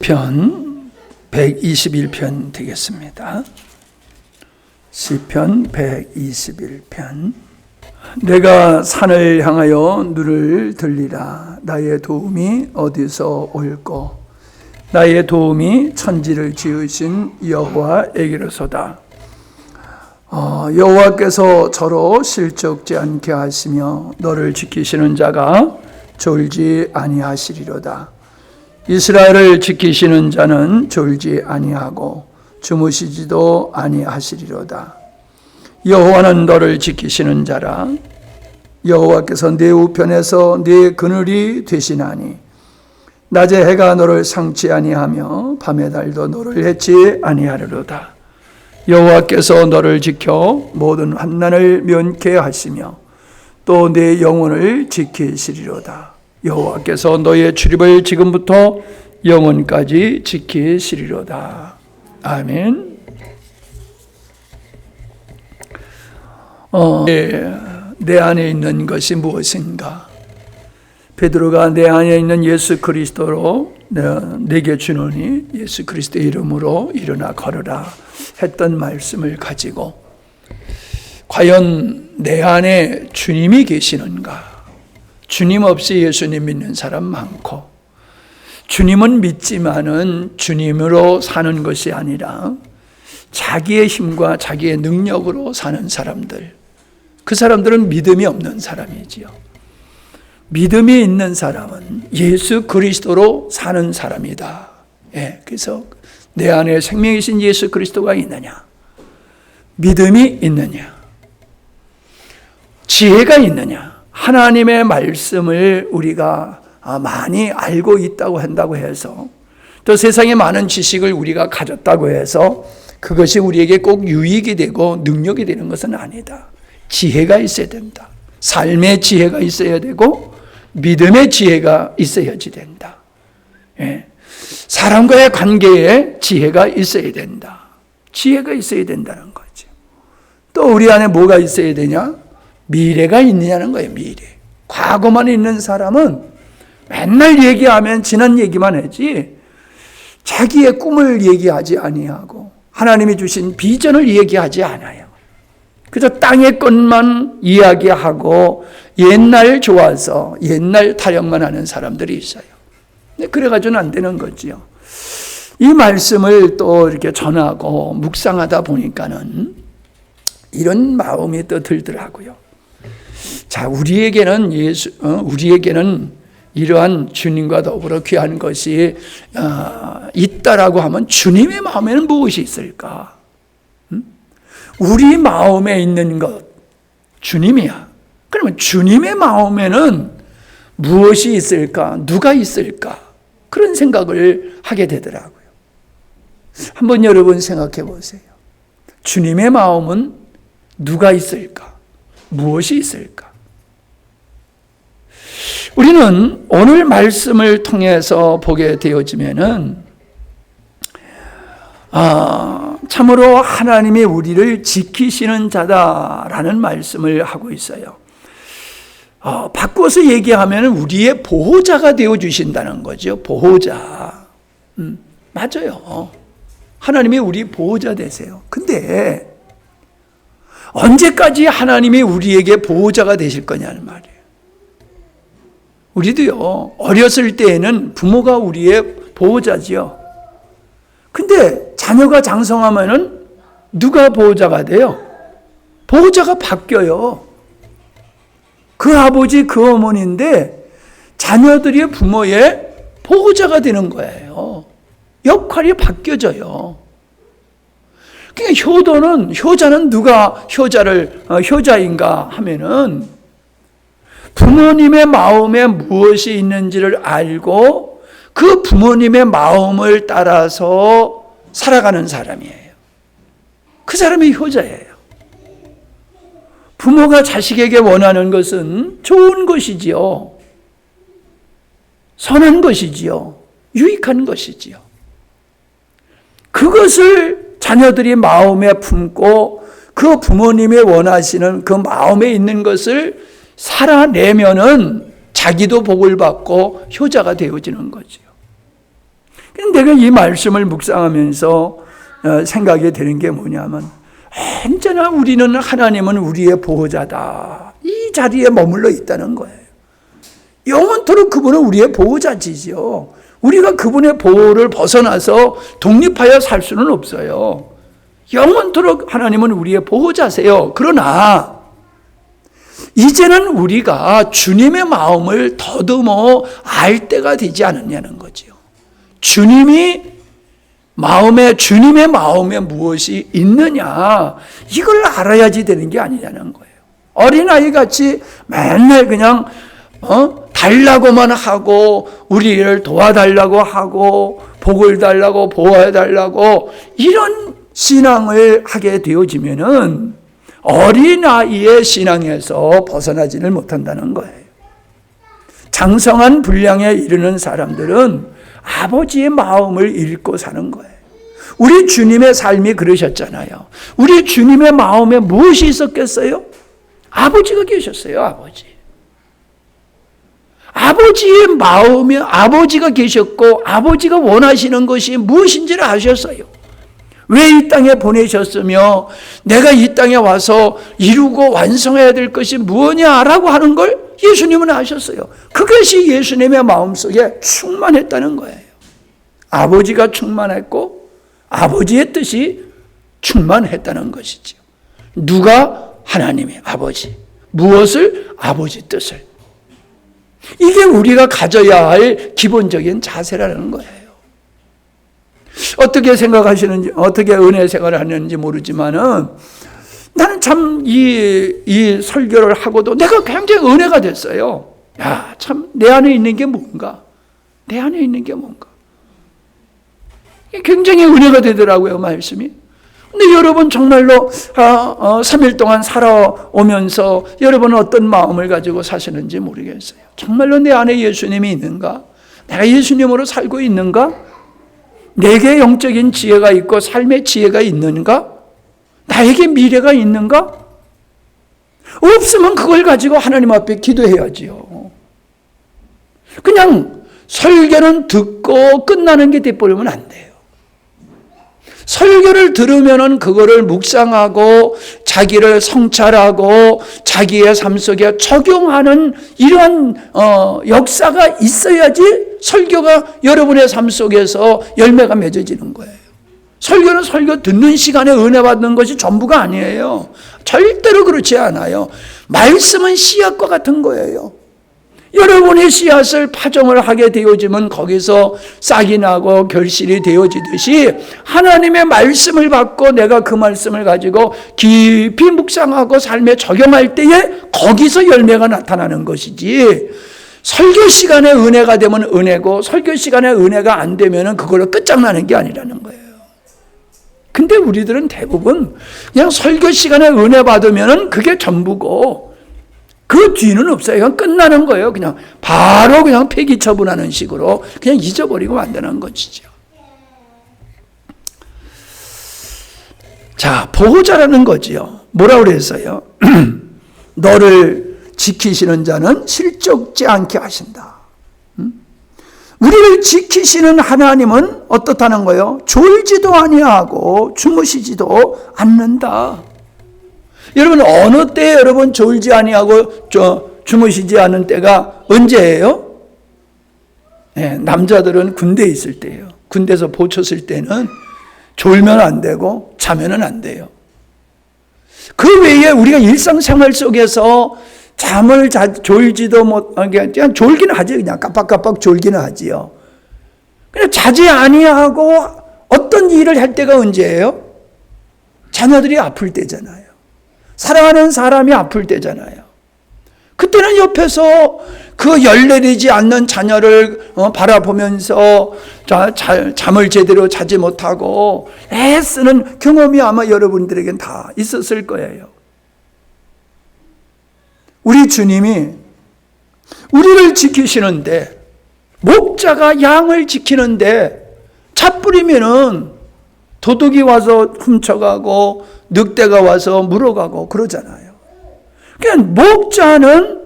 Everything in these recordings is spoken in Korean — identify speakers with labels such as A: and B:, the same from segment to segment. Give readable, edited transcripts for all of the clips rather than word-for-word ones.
A: 시편 121편 되겠습니다. 시편 121편. 내가 산을 향하여 눈을 들리라. 나의 도움이 어디서 올꼬? 나의 도움이 천지를 지으신 여호와에게로소다. 여호와께서 저로 실족지 않게 하시며 너를 지키시는 자가 졸지 아니하시리로다. 이스라엘을 지키시는 자는 졸지 아니하고 주무시지도 아니하시리로다. 여호와는 너를 지키시는 자라. 여호와께서 네 우편에서 네 그늘이 되시나니 낮에 해가 너를 상치 아니하며 밤의 달도 너를 해치 아니하리로다. 여호와께서 너를 지켜 모든 환난을 면케 하시며 또 네 영혼을 지키시리로다. 여호와께서 너의 출입을 지금부터 영원까지 지키시리로다. 아멘. 내 안에 있는 것이 무엇인가? 베드로가 내 안에 있는 예수 그리스도로 내게 주노니 예수 그리스도의 이름으로 일어나 걸으라 했던 말씀을 가지고 과연 내 안에 주님이 계시는가? 주님 없이 예수님 믿는 사람 많고, 주님은 믿지만은 주님으로 사는 것이 아니라 자기의 힘과 자기의 능력으로 사는 사람들, 그 사람들은 믿음이 없는 사람이지요. 믿음이 있는 사람은 예수 그리스도로 사는 사람이다. 그래서 내 안에 생명이신 예수 그리스도가 있느냐, 믿음이 있느냐, 지혜가 있느냐, 하나님의 말씀을 우리가 많이 알고 있다고 한다고 해서, 또 세상에 많은 지식을 우리가 가졌다고 해서 그것이 우리에게 꼭 유익이 되고 능력이 되는 것은 아니다. 지혜가 있어야 된다. 삶의 지혜가 있어야 되고 믿음의 지혜가 있어야지 된다. 사람과의 관계에 지혜가 있어야 된다. 지혜가 있어야 된다는 거죠. 또 우리 안에 뭐가 있어야 되냐? 미래가 있느냐는 거예요. 미래. 과거만 있는 사람은 맨날 얘기하면 지난 얘기만 하지 자기의 꿈을 얘기하지 아니하고 하나님이 주신 비전을 얘기하지 않아요. 그저 땅의 것만 이야기하고 옛날 좋아서 옛날 타령만 하는 사람들이 있어요. 그래가지고는 안 되는 거지요. 이 말씀을 또 이렇게 전하고 묵상하다 보니까는 이런 마음이 또 들더라고요. 자, 우리에게는 우리에게는 이러한 주님과 더불어 귀한 것이 있다라고 하면 주님의 마음에는 무엇이 있을까? 우리 마음에 있는 것, 주님이야. 그러면 주님의 마음에는 무엇이 있을까? 누가 있을까? 그런 생각을 하게 되더라고요. 한번 여러분 생각해 보세요. 주님의 마음은 누가 있을까? 무엇이 있을까? 우리는 오늘 말씀을 통해서 보게 되어지면은 참으로 하나님이 우리를 지키시는 자다라는 말씀을 하고 있어요. 바꿔서 얘기하면 우리의 보호자가 되어주신다는 거죠. 보호자. 맞아요. 하나님이 우리 보호자 되세요. 근데 언제까지 하나님이 우리에게 보호자가 되실 거냐는 말이에요. 우리도요, 어렸을 때에는 부모가 우리의 보호자지요. 근데 자녀가 장성하면은 누가 보호자가 돼요? 보호자가 바뀌어요. 그 아버지, 그 어머니인데 자녀들이 부모의 보호자가 되는 거예요. 역할이 바뀌어져요. 그러니까 효자는 누가 효자인가 하면은 부모님의 마음에 무엇이 있는지를 알고 그 부모님의 마음을 따라서 살아가는 사람이에요. 그 사람이 효자예요. 부모가 자식에게 원하는 것은 좋은 것이지요. 선한 것이지요. 유익한 것이지요. 그것을 자녀들이 마음에 품고 그 부모님이 원하시는 그 마음에 있는 것을 살아내면은 자기도 복을 받고 효자가 되어지는 거지요. 내가 이 말씀을 묵상하면서 생각이 되는 게 뭐냐면, 언제나 우리는 하나님은 우리의 보호자다, 이 자리에 머물러 있다는 거예요. 영원토록 그분은 우리의 보호자지죠. 우리가 그분의 보호를 벗어나서 독립하여 살 수는 없어요. 영원토록 하나님은 우리의 보호자세요. 그러나 이제는 우리가 주님의 마음을 더듬어 알 때가 되지 않았냐는 거죠. 주님의 마음에 무엇이 있느냐, 이걸 알아야지 되는 게 아니냐는 거예요. 어린아이 같이 맨날 그냥 달라고만 하고, 우리를 도와달라고 하고, 복을 달라고, 보호해달라고, 이런 신앙을 하게 되어지면은 어린아이의 신앙에서 벗어나지를 못한다는 거예요. 장성한 분량에 이르는 사람들은 아버지의 마음을 읽고 사는 거예요. 우리 주님의 삶이 그러셨잖아요. 우리 주님의 마음에 무엇이 있었겠어요? 아버지가 계셨어요. 아버지의 마음에 아버지가 계셨고, 아버지가 원하시는 것이 무엇인지를 아셨어요. 왜 이 땅에 보내셨으며 내가 이 땅에 와서 이루고 완성해야 될 것이 무엇이냐라고 하는 걸 예수님은 아셨어요. 그것이 예수님의 마음속에 충만했다는 거예요. 아버지가 충만했고 아버지의 뜻이 충만했다는 것이죠. 누가? 하나님의 아버지. 무엇을? 아버지 뜻을. 이게 우리가 가져야 할 기본적인 자세라는 거예요. 어떻게 생각하시는지, 어떻게 은혜 생활을 하는지 모르지만은 나는 참 이 설교를 하고도 내가 굉장히 은혜가 됐어요. 야, 참 내 안에 있는 게 뭔가? 내 안에 있는 게 뭔가? 굉장히 은혜가 되더라고요, 말씀이. 근데 여러분 정말로 3일 동안 살아오면서 여러분은 어떤 마음을 가지고 사시는지 모르겠어요. 정말로 내 안에 예수님이 있는가? 내가 예수님으로 살고 있는가? 내게 영적인 지혜가 있고 삶의 지혜가 있는가? 나에게 미래가 있는가? 없으면 그걸 가지고 하나님 앞에 기도해야지요. 그냥 설교는 듣고 끝나는 게 돼버리면 안 돼요. 설교를 들으면은 그거를 묵상하고 자기를 성찰하고 자기의 삶 속에 적용하는 이러한 역사가 있어야지 설교가 여러분의 삶 속에서 열매가 맺어지는 거예요. 설교는 설교 듣는 시간에 은혜 받는 것이 전부가 아니에요. 절대로 그렇지 않아요. 말씀은 씨앗과 같은 거예요. 여러분이 씨앗을 파종을 하게 되어지면 거기서 싹이 나고 결실이 되어지듯이 하나님의 말씀을 받고 내가 그 말씀을 가지고 깊이 묵상하고 삶에 적용할 때에 거기서 열매가 나타나는 것이지, 설교 시간에 은혜가 되면 은혜고 설교 시간에 은혜가 안 되면 그걸로 끝장나는 게 아니라는 거예요. 근데 우리들은 대부분 그냥 설교 시간에 은혜 받으면 그게 전부고 그 뒤는 없어요. 그냥 끝나는 거예요. 그냥 바로 그냥 폐기 처분하는 식으로 그냥 잊어버리고 만드는 것이죠. 자, 보호자라는 거지요. 뭐라고 그랬어요? 너를 지키시는 자는 실족지 않게 하신다. 우리를 지키시는 하나님은 어떻다는 거예요? 졸지도 아니하고 주무시지도 않는다. 여러분, 어느 때에 여러분 졸지 아니하고 주무시지 않은 때가 언제예요? 네, 남자들은 군대에 있을 때예요. 군대에서 보쳤을 때는 졸면 안 되고 자면은 안 돼요. 그 외에 우리가 일상생활 속에서 잠을 졸지도 못, 그냥 졸기는 하지. 그냥 깜빡깜빡 졸기는 하지요. 그냥 자지 아니하고 어떤 일을 할 때가 언제예요? 자녀들이 아플 때잖아요. 사랑하는 사람이 아플 때잖아요. 그때는 옆에서 그 열내리지 않는 자녀를 바라보면서 잠을 제대로 자지 못하고 애쓰는 경험이 아마 여러분들에겐 다 있었을 거예요. 우리 주님이 우리를 지키시는데, 목자가 양을 지키는데 잣뿌리면은 도둑이 와서 훔쳐가고 늑대가 와서 물어가고 그러잖아요. 그러니까 목자는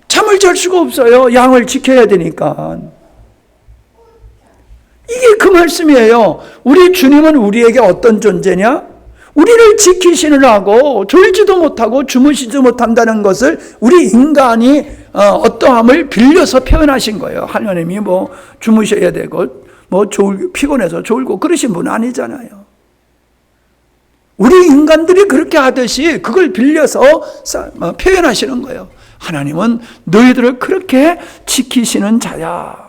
A: 잠을 잘 수가 없어요. 양을 지켜야 되니까. 이게 그 말씀이에요. 우리 주님은 우리에게 어떤 존재냐? 우리를 지키시느라고 졸지도 못하고 주무시지도 못한다는 것을 우리 인간이 어떠함을 빌려서 표현하신 거예요. 하나님이 뭐 주무셔야 되고 뭐 피곤해서 졸고 그러신 분은 아니잖아요. 우리 인간들이 그렇게 하듯이 그걸 빌려서 표현하시는 거예요. 하나님은 너희들을 그렇게 지키시는 자야.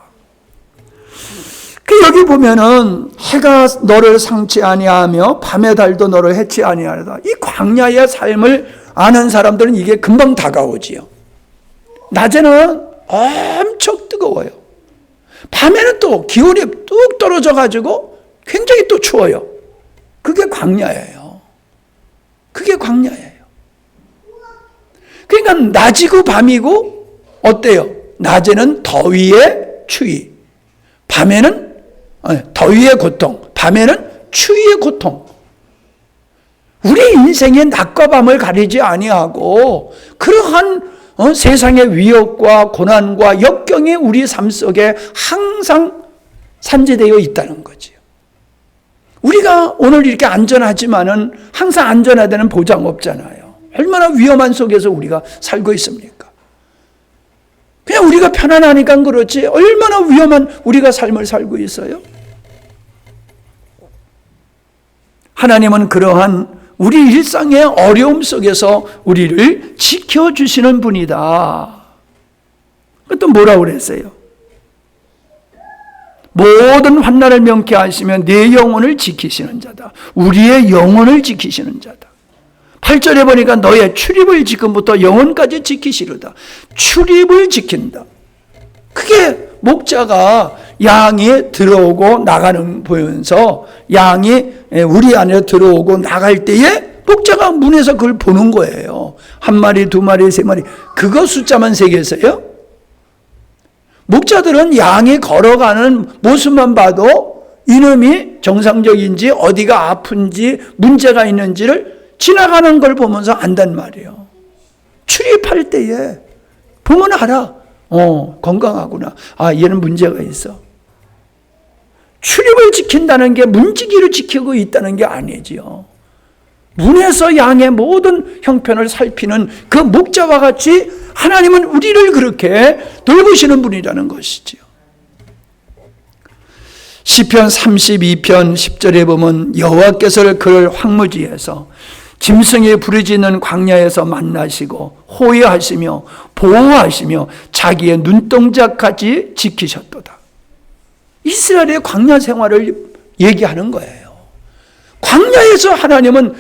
A: 여기 보면은 해가 너를 상치 아니하며 밤의 달도 너를 해치 아니하리다. 이 광야의 삶을 아는 사람들은 이게 금방 다가오지요. 낮에는 엄청 뜨거워요. 밤에는 또 기온이 뚝 떨어져 가지고 굉장히 또 추워요. 그게 광야예요. 그게 광야예요. 그러니까 낮이고 밤이고 어때요? 낮에는 더위에 추위, 밤에는 더위의 고통, 밤에는 추위의 고통. 우리 인생의 낮과 밤을 가리지 아니하고 그러한 세상의 위협과 고난과 역경이 우리 삶 속에 항상 산재되어 있다는 거죠. 우리가 오늘 이렇게 안전하지만은 항상 안전하다는 보장 없잖아요. 얼마나 위험한 속에서 우리가 살고 있습니까? 그냥 우리가 편안하니까 그렇지 얼마나 위험한 우리가 삶을 살고 있어요. 하나님은 그러한 우리 일상의 어려움 속에서 우리를 지켜주시는 분이다. 또 뭐라고 그랬어요? 모든 환난을 명쾌하시며 내 영혼을 지키시는 자다. 우리의 영혼을 지키시는 자다. 8절에 보니까 너의 출입을 지금부터 영혼까지 지키시리다. 출입을 지킨다. 그게 목자가 양이 들어오고 나가는 보면서 양이 우리 안에 들어오고 나갈 때에 목자가 문에서 그걸 보는 거예요. 한 마리, 두 마리, 세 마리. 그거 숫자만 세겠어요? 목자들은 양이 걸어가는 모습만 봐도 이놈이 정상적인지 어디가 아픈지 문제가 있는지를 지나가는 걸 보면서 안단 말이에요. 출입할 때에 보면 알아. 건강하구나. 얘는 문제가 있어. 출입을 지킨다는 게 문지기를 지키고 있다는 게 아니지요. 문에서 양의 모든 형편을 살피는 그 목자와 같이 하나님은 우리를 그렇게 돌보시는 분이라는 것이지요. 시편 32편 10절에 보면 여호와께서 그를 황무지에서 짐승이 부르짖는 광야에서 만나시고 호위하시며 보호하시며 자기의 눈동자까지 지키셨도다. 이스라엘의 광야 생활을 얘기하는 거예요. 광야에서 하나님은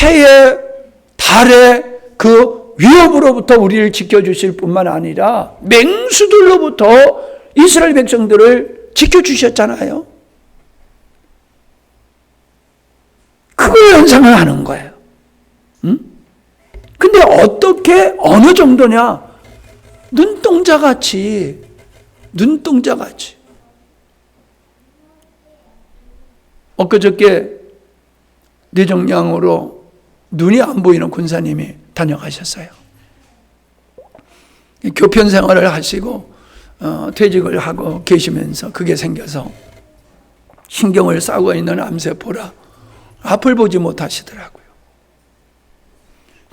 A: 해에 달에 그 위협으로부터 우리를 지켜주실 뿐만 아니라 맹수들로부터 이스라엘 백성들을 지켜주셨잖아요. 그걸 연상을 하는 거예요. 근데 어떻게 어느 정도냐? 눈동자같이 엊그저께 뇌종양으로 눈이 안 보이는 군사님이 다녀가셨어요. 교편 생활을 하시고 퇴직을 하고 계시면서 그게 생겨서 신경을 싸고 있는 암세포라 앞을 보지 못하시더라고요.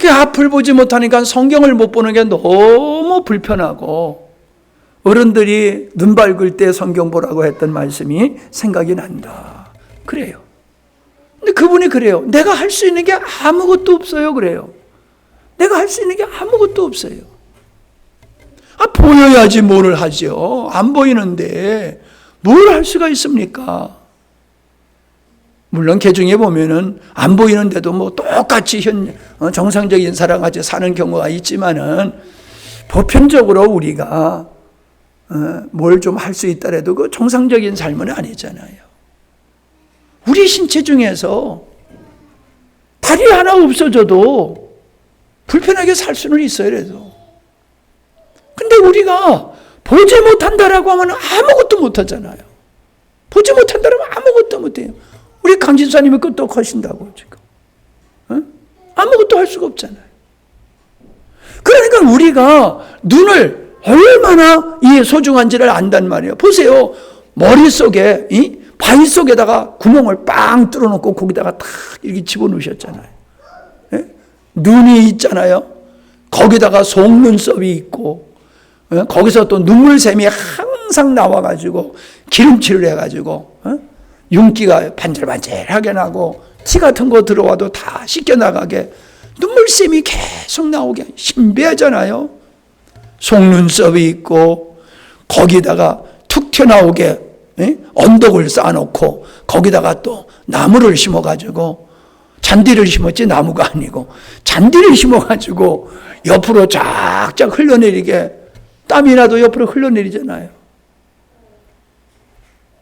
A: 그 앞을 보지 못하니까 성경을 못 보는 게 너무 불편하고 어른들이 눈 밝을 때 성경 보라고 했던 말씀이 생각이 난다. 그래요. 근데 그분이 그래요. 내가 할 수 있는 게 아무것도 없어요. 그래요. 내가 할 수 있는 게 아무것도 없어요. 보여야지 뭐를 하죠. 안 보이는데 뭘 할 수가 있습니까? 물론 개중에 보면은 안 보이는데도 뭐 똑같이 정상적인 사람같이 사는 경우가 있지만은 보편적으로 우리가 뭘 좀 할 수 있더라도 그 정상적인 삶은 아니잖아요. 우리 신체 중에서 다리 하나 없어져도 불편하게 살 수는 있어요. 그래도. 근데 우리가 보지 못한다라고 하면 아무것도 못하잖아요. 보지 못한다라면 아무것도 못해요. 우리 강진사님이 그것도 하신다고 지금. 아무것도 할 수가 없잖아요. 그러니까 우리가 눈을 얼마나 이 소중한지를 안단 말이에요. 보세요. 머릿속에 이 바위 속에다가 구멍을 빵 뚫어놓고 거기다가 탁 이렇게 집어넣으셨잖아요. 예? 눈이 있잖아요. 거기다가 속눈썹이 있고, 예? 거기서 또 눈물샘이 항상 나와가지고 기름칠을 해가지고, 예? 윤기가 반질반질하게 나고 티 같은 거 들어와도 다 씻겨나가게 눈물샘이 계속 나오게 신비하잖아요. 속눈썹이 있고 거기다가 툭 튀어나오게 언덕을 쌓아놓고 거기다가 또 나무를 심어가지고, 잔디를 심었지 나무가 아니고 잔디를 심어가지고 옆으로 쫙쫙 흘러내리게, 땀이 나도 옆으로 흘러내리잖아요.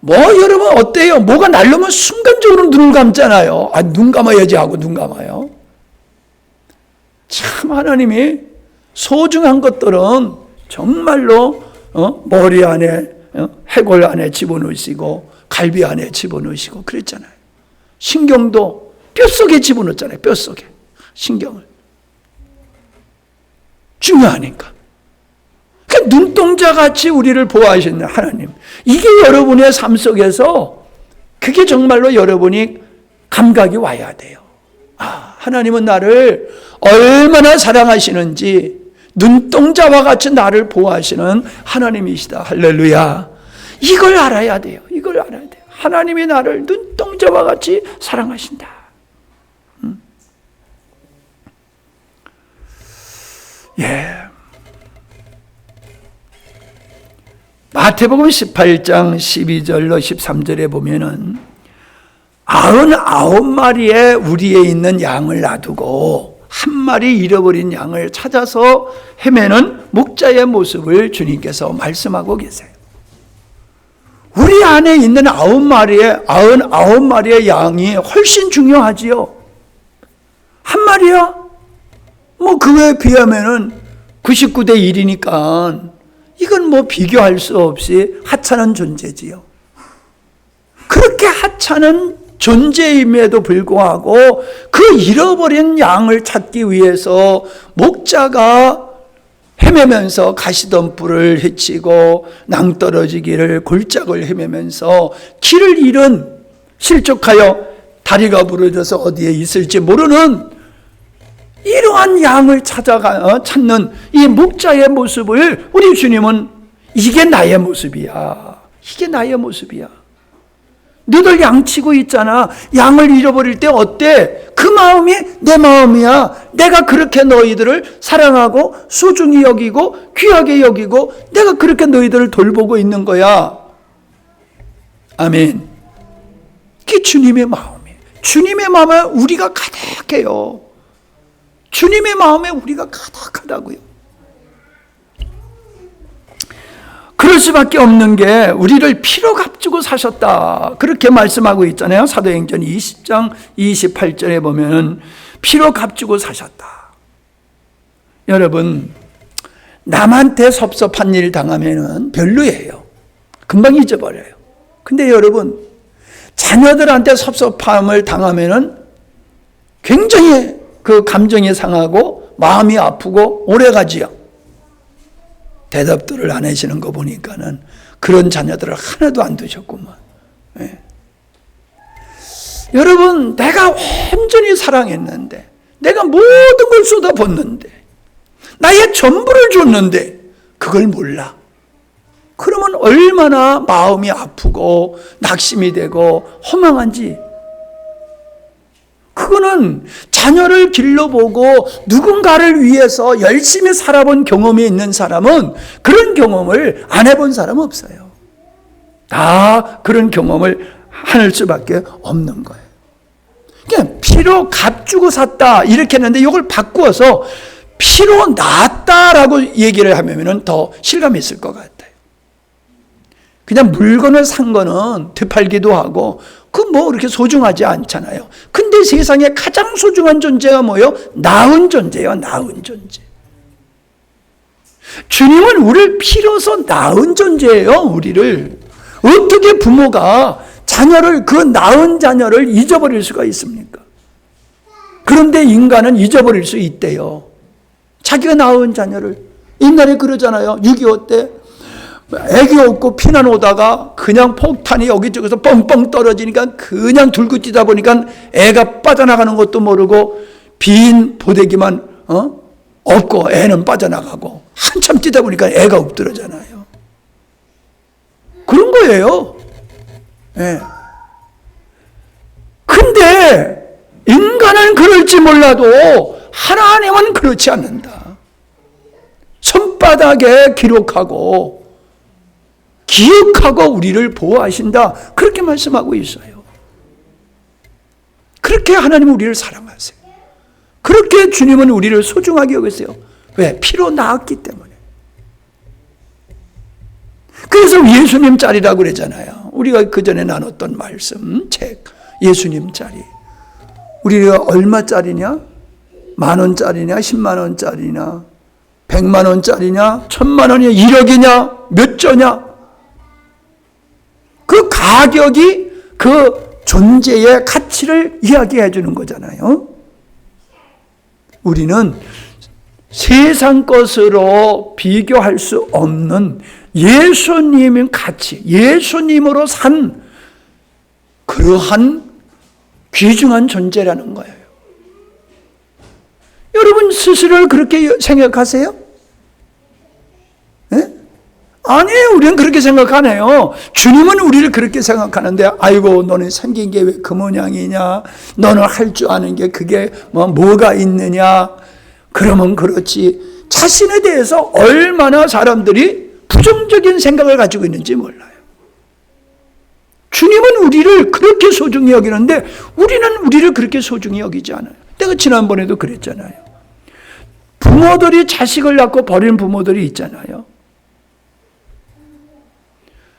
A: 뭐 여러분 어때요? 뭐가 날려면 순간적으로 눈을 감잖아요. 아, 눈 감아야지 하고 눈 감아요. 참 하나님이 소중한 것들은 정말로 머리 안에, 해골 안에 집어넣으시고 갈비 안에 집어넣으시고 그랬잖아요. 신경도 뼛속에 집어넣었잖아요. 뼛속에 신경을. 중요하니까. 그러니까 눈동자같이 우리를 보호하시는 하나님, 이게 여러분의 삶 속에서 그게 정말로 여러분이 감각이 와야 돼요. 아, 하나님은 나를 얼마나 사랑하시는지, 눈동자와 같이 나를 보호하시는 하나님이시다. 할렐루야. 이걸 알아야 돼요. 이걸 알아야 돼요. 하나님이 나를 눈동자와 같이 사랑하신다. 예. 마태복음 18장 12절로 13절에 보면은 99마리의 우리에 있는 양을 놔두고 한 마리 잃어버린 양을 찾아서 헤매는 목자의 모습을 주님께서 말씀하고 계세요. 우리 안에 있는 99마리의 양이 훨씬 중요하지요. 한 마리야? 뭐 그거에 비하면은 99대 1이니까 이건 뭐 비교할 수 없이 하찮은 존재지요. 그렇게 하찮은 존재임에도 불구하고 그 잃어버린 양을 찾기 위해서 목자가 헤매면서 가시덤불을 헤치고 낭떠러지기를 골짜기를 헤매면서 길을 잃은, 실족하여 다리가 부러져서 어디에 있을지 모르는 이러한 양을 찾는 이 목자의 모습을 우리 주님은 이게 나의 모습이야. 이게 나의 모습이야. 너희들 양치고 있잖아. 양을 잃어버릴 때 어때? 그 마음이 내 마음이야. 내가 그렇게 너희들을 사랑하고 소중히 여기고 귀하게 여기고 내가 그렇게 너희들을 돌보고 있는 거야. 아멘. 그게 주님의 마음이에요. 주님의 마음에 우리가 가득해요. 주님의 마음에 우리가 가득하다고요. 그럴 수밖에 없는 게 우리를 피로 값주고 사셨다. 그렇게 말씀하고 있잖아요. 사도행전 20장 28절에 보면 피로 값주고 사셨다. 여러분, 남한테 섭섭한 일 당하면 별로예요. 금방 잊어버려요. 근데 여러분, 자녀들한테 섭섭함을 당하면 굉장히 그 감정이 상하고 마음이 아프고 오래가지요. 대답들을 안 하시는 거 보니까는 그런 자녀들을 하나도 안 두셨구만. 예. 여러분, 내가 온전히 사랑했는데, 내가 모든 걸 쏟아붓는데, 나의 전부를 줬는데 그걸 몰라. 그러면 얼마나 마음이 아프고 낙심이 되고 허망한지. 그거는 자녀를 길러보고 누군가를 위해서 열심히 살아본 경험이 있는 사람은 그런 경험을 안 해본 사람은 없어요. 다 그런 경험을 할 수밖에 없는 거예요. 그냥 피로 값주고 샀다 이렇게 했는데 이걸 바꾸어서 피로 났다라고 얘기를 하면 더 실감이 있을 것 같아요. 그냥 물건을 산 거는 되팔기도 하고 그 뭐 그렇게 소중하지 않잖아요. 근데 세상에 가장 소중한 존재가 뭐예요? 나은 존재예요. 나은 존재. 주님은 우리를 피로서 나은 존재예요. 우리를. 어떻게 부모가 자녀를, 그 나은 자녀를 잊어버릴 수가 있습니까? 그런데 인간은 잊어버릴 수 있대요. 자기가 낳은 자녀를. 옛날에 그러잖아요. 6.25 때 애기 없고 피난 오다가 그냥 폭탄이 여기저기서 뻥뻥 떨어지니까 그냥 들고 뛰다 보니까 애가 빠져나가는 것도 모르고 빈 보대기만 없고 애는 빠져나가고 한참 뛰다 보니까 애가 엎드러잖아요. 그런 거예요. 예. 근데 인간은 그럴지 몰라도 하나님은 그렇지 않는다. 손바닥에 기록하고 기억하고 우리를 보호하신다. 그렇게 말씀하고 있어요. 그렇게 하나님은 우리를 사랑하세요. 그렇게 주님은 우리를 소중하게 여기세요. 왜? 피로 나았기 때문에. 그래서 예수님 짤이라고 그러잖아요. 우리가 그 전에 나눴던 말씀, 책, 예수님 짤이. 우리가 얼마짜리냐? 10,000원짜리냐? 100,000원짜리냐? 100만원짜리냐? 1,000,000원이냐? 1억이냐? 몇 조냐? 그 가격이 그 존재의 가치를 이야기해 주는 거잖아요. 우리는 세상 것으로 비교할 수 없는 예수님의 가치, 예수님으로 산 그러한 귀중한 존재라는 거예요. 여러분 스스로를 그렇게 생각하세요? 네? 아니에요. 우리는 그렇게 생각하네요. 주님은 우리를 그렇게 생각하는데, 아이고 너는 생긴 게 왜 그 모양이냐, 너는 할 줄 아는 게 그게 뭐가 있느냐, 그러면 그렇지. 자신에 대해서 얼마나 사람들이 부정적인 생각을 가지고 있는지 몰라요. 주님은 우리를 그렇게 소중히 여기는데 우리는 우리를 그렇게 소중히 여기지 않아요. 내가 지난번에도 그랬잖아요. 부모들이 자식을 낳고 버리는 부모들이 있잖아요.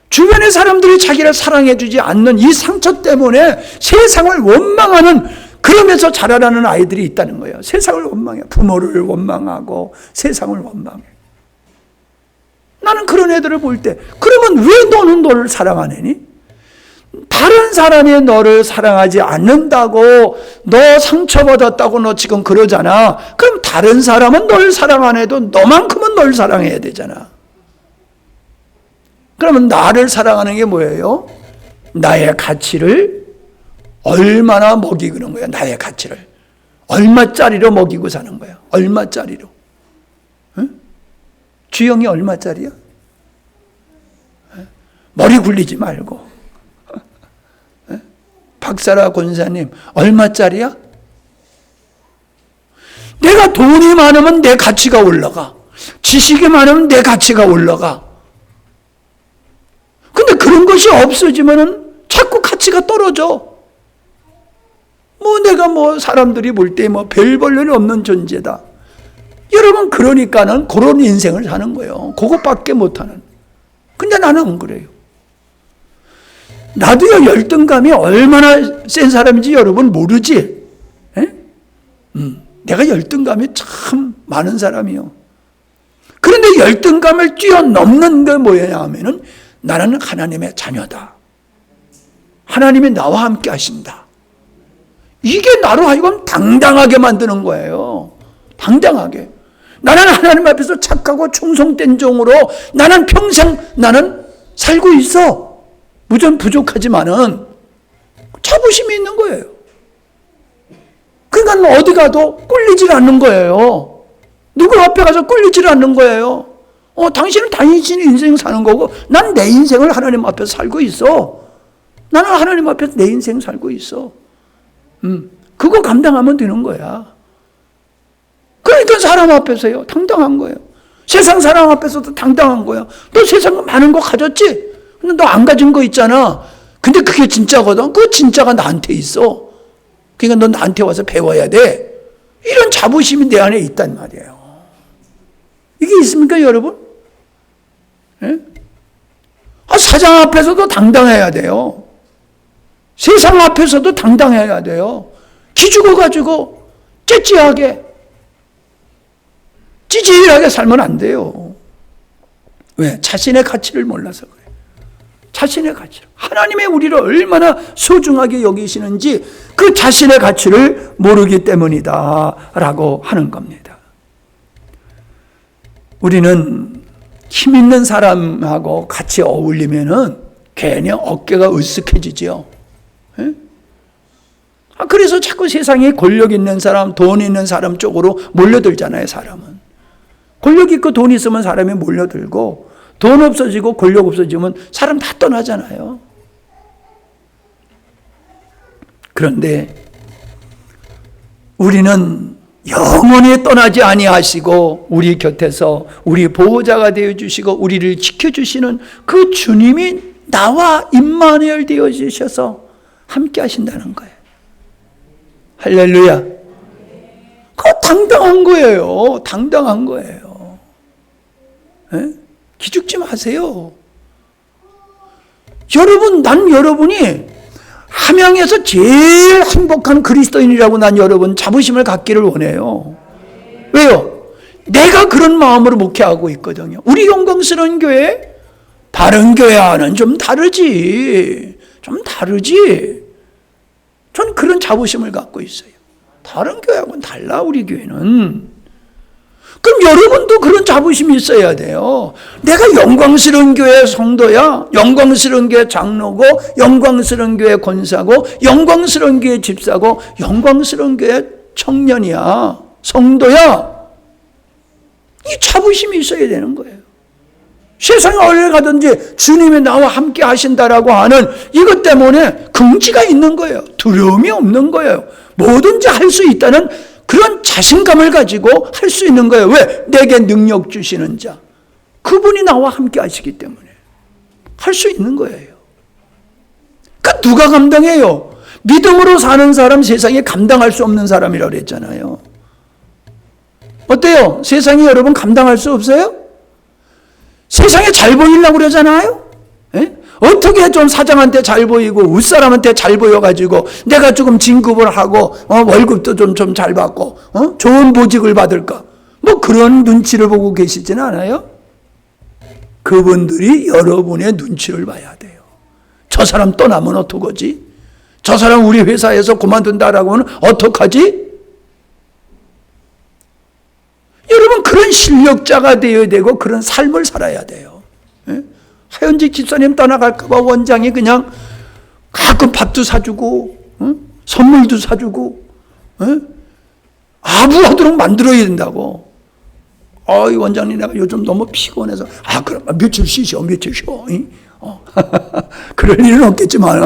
A: 주변의 사람들이 자기를 사랑해 주지 않는 이 상처 때문에 세상을 원망하는, 그러면서 자라나는 아이들이 있다는 거예요. 세상을 원망해. 부모를 원망하고 세상을 원망해. 나는 그런 애들을 볼 때, 그러면 왜 너는 너를 사랑 안 하니? 다른 사람이 너를 사랑하지 않는다고, 너 상처받았다고 너 지금 그러잖아. 그럼 다른 사람은 널 사랑 안 해도 너만큼은 널 사랑해야 되잖아. 그러면 나를 사랑하는 게 뭐예요? 나의 가치를 얼마나 먹이고 그런 거야. 나의 가치를 얼마짜리로 먹이고 사는 거야. 얼마짜리로. 응? 주영이 얼마짜리야? 머리 굴리지 말고. 박사라 권사님 얼마짜리야? 내가 돈이 많으면 내 가치가 올라가. 지식이 많으면 내 가치가 올라가. 근데 그런 것이 없어지면은 자꾸 가치가 떨어져. 내가 사람들이 볼 때 별 볼 일이 없는 존재다. 여러분, 그러니까는 그런 인생을 사는 거예요. 그것밖에 못하는. 근데 나는 안 그래요. 나도요, 열등감이 얼마나 센 사람인지 여러분 모르지? 내가 열등감이 참 많은 사람이요. 그런데 열등감을 뛰어넘는 게 뭐냐 하면은, 나는 하나님의 자녀다. 하나님이 나와 함께 하신다. 이게 나로 하여금 당당하게 만드는 거예요. 당당하게. 나는 하나님 앞에서 착하고 충성된 종으로 나는 평생 나는 살고 있어. 무전 부족하지만은 자부심이 있는 거예요. 그러니까 어디 가도 꿀리질 않는 거예요. 누구 앞에 가서 꿀리질 않는 거예요. 당신은 당신의 인생 사는 거고, 난 내 인생을 하나님 앞에서 살고 있어. 나는 하나님 앞에서 내 인생 살고 있어. 그거 감당하면 되는 거야. 그러니까 사람 앞에서요, 당당한 거예요. 세상 사람 앞에서도 당당한 거야. 너 세상 많은 거 가졌지? 근데 너 안 가진 거 있잖아. 근데 그게 진짜거든. 그 진짜가 나한테 있어. 그러니까 너 나한테 와서 배워야 돼. 이런 자부심이 내 안에 있단 말이에요. 이게 있습니까, 여러분? 예? 사장 앞에서도 당당해야 돼요. 세상 앞에서도 당당해야 돼요. 기죽어가지고 째째하게, 찌질하게 살면 안 돼요. 왜? 자신의 가치를 몰라서 그래요. 자신의 가치를. 하나님의 우리를 얼마나 소중하게 여기시는지 그 자신의 가치를 모르기 때문이다 라고 하는 겁니다. 우리는 힘 있는 사람하고 같이 어울리면은 괜히 어깨가 으쓱해지죠. 예? 그래서 자꾸 세상에 권력 있는 사람, 돈 있는 사람 쪽으로 몰려들잖아요, 사람은. 권력 있고 돈 있으면 사람이 몰려들고, 돈 없어지고 권력 없어지면 사람 다 떠나잖아요. 그런데 우리는 영원히 떠나지 아니하시고 우리 곁에서 우리 보호자가 되어주시고 우리를 지켜주시는 그 주님이 나와 임마누엘 되어주셔서 함께 하신다는 거예요. 할렐루야. 그거 당당한 거예요. 당당한 거예요. 에? 기죽지 마세요. 여러분, 난 여러분이 함양에서 제일 행복한 그리스도인이라고 난 여러분 자부심을 갖기를 원해요. 왜요? 내가 그런 마음으로 목회하고 있거든요. 우리 영광스러운 교회, 다른 교회와는 좀 다르지. 좀 다르지. 전 그런 자부심을 갖고 있어요. 다른 교회하고는 달라, 우리 교회는. 그럼 여러분도 그런 자부심이 있어야 돼요. 내가 영광스러운 교회 성도야, 영광스러운 교회 장로고, 영광스러운 교회 권사고, 영광스러운 교회 집사고, 영광스러운 교회 청년이야, 성도야. 이 자부심이 있어야 되는 거예요. 세상에 어딜 가든지 주님이 나와 함께 하신다라고 하는 이것 때문에 긍지가 있는 거예요. 두려움이 없는 거예요. 뭐든지 할 수 있다는 그런 자신감을 가지고 할 수 있는 거예요. 왜? 내게 능력 주시는 자, 그분이 나와 함께 하시기 때문에 할 수 있는 거예요. 그러니까 누가 감당해요? 믿음으로 사는 사람, 세상에 감당할 수 없는 사람이라고 그랬잖아요. 어때요? 세상에 여러분 감당할 수 없어요? 세상에 잘 보이려고 그러잖아요. 예? 어떻게 좀 사장한테 잘 보이고 윗사람한테 잘 보여가지고 내가 조금 진급을 하고 월급도 좀 잘 받고 좋은 보직을 받을까? 뭐 그런 눈치를 보고 계시지는 않아요? 그분들이 여러분의 눈치를 봐야 돼요. 저 사람 떠나면 어떡하지? 저 사람 우리 회사에서 그만둔다라고 하면 어떡하지? 여러분 그런 실력자가 되어야 되고 그런 삶을 살아야 돼요. 예? 하현직 집사님 떠나갈까 봐 원장이 그냥 가끔 밥도 사주고 선물도 사주고 아부하도록 만들어야 된다고. 이 원장님 내가 요즘 너무 피곤해서 그럼 며칠 쉬셔, 며칠 쉬어. 그럴 일은 없겠지만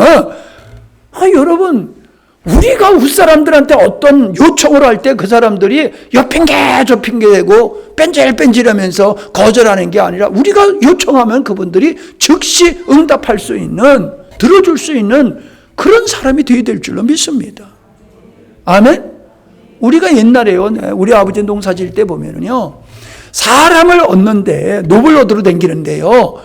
A: 여러분 우리가 윗사람들한테 어떤 요청을 할 때 그 사람들이 여 핑계 저 핑계대고 뺀질뺀질하면서 거절하는 게 아니라 우리가 요청하면 그분들이 즉시 응답할 수 있는, 들어줄 수 있는 그런 사람이 되어야 될 줄로 믿습니다. 아멘? 우리가 옛날에요, 우리 아버지 농사 지을 때 보면은요, 사람을 얻는데 노블 얻으러 다니는데요,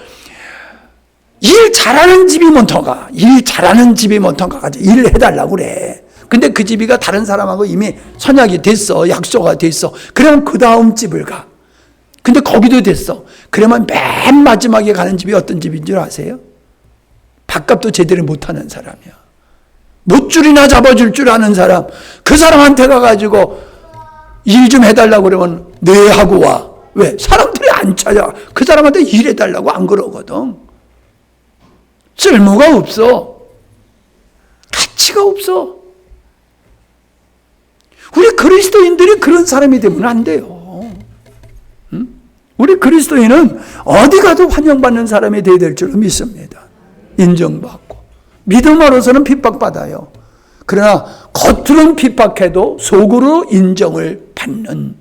A: 일 잘하는 집이 먼저가, 일 잘하는 집이 먼저가 가지고 일을 해달라고 그래. 근데 그 집이가 다른 사람하고 이미 선약이 됐어, 약속가 됐어. 그러면 그 다음 집을 가. 근데 거기도 됐어. 그러면 맨 마지막에 가는 집이 어떤 집인 줄 아세요? 밥값도 제대로 못하는 사람이야. 못줄이나 잡아줄 줄 아는 사람. 그 사람한테 가가지고 일 좀 해달라고 그러면 네 하고 와. 왜? 사람들이 안 찾아. 그 사람한테 일해달라고 안 그러거든. 쓸모가 없어. 가치가 없어. 우리 그리스도인들이 그런 사람이 되면 안 돼요. 우리 그리스도인은 어디 가도 환영받는 사람이 되어야 될 줄로 믿습니다. 인정받고. 믿음으로서는 핍박받아요. 그러나 겉으로는 핍박해도 속으로 인정을 받는.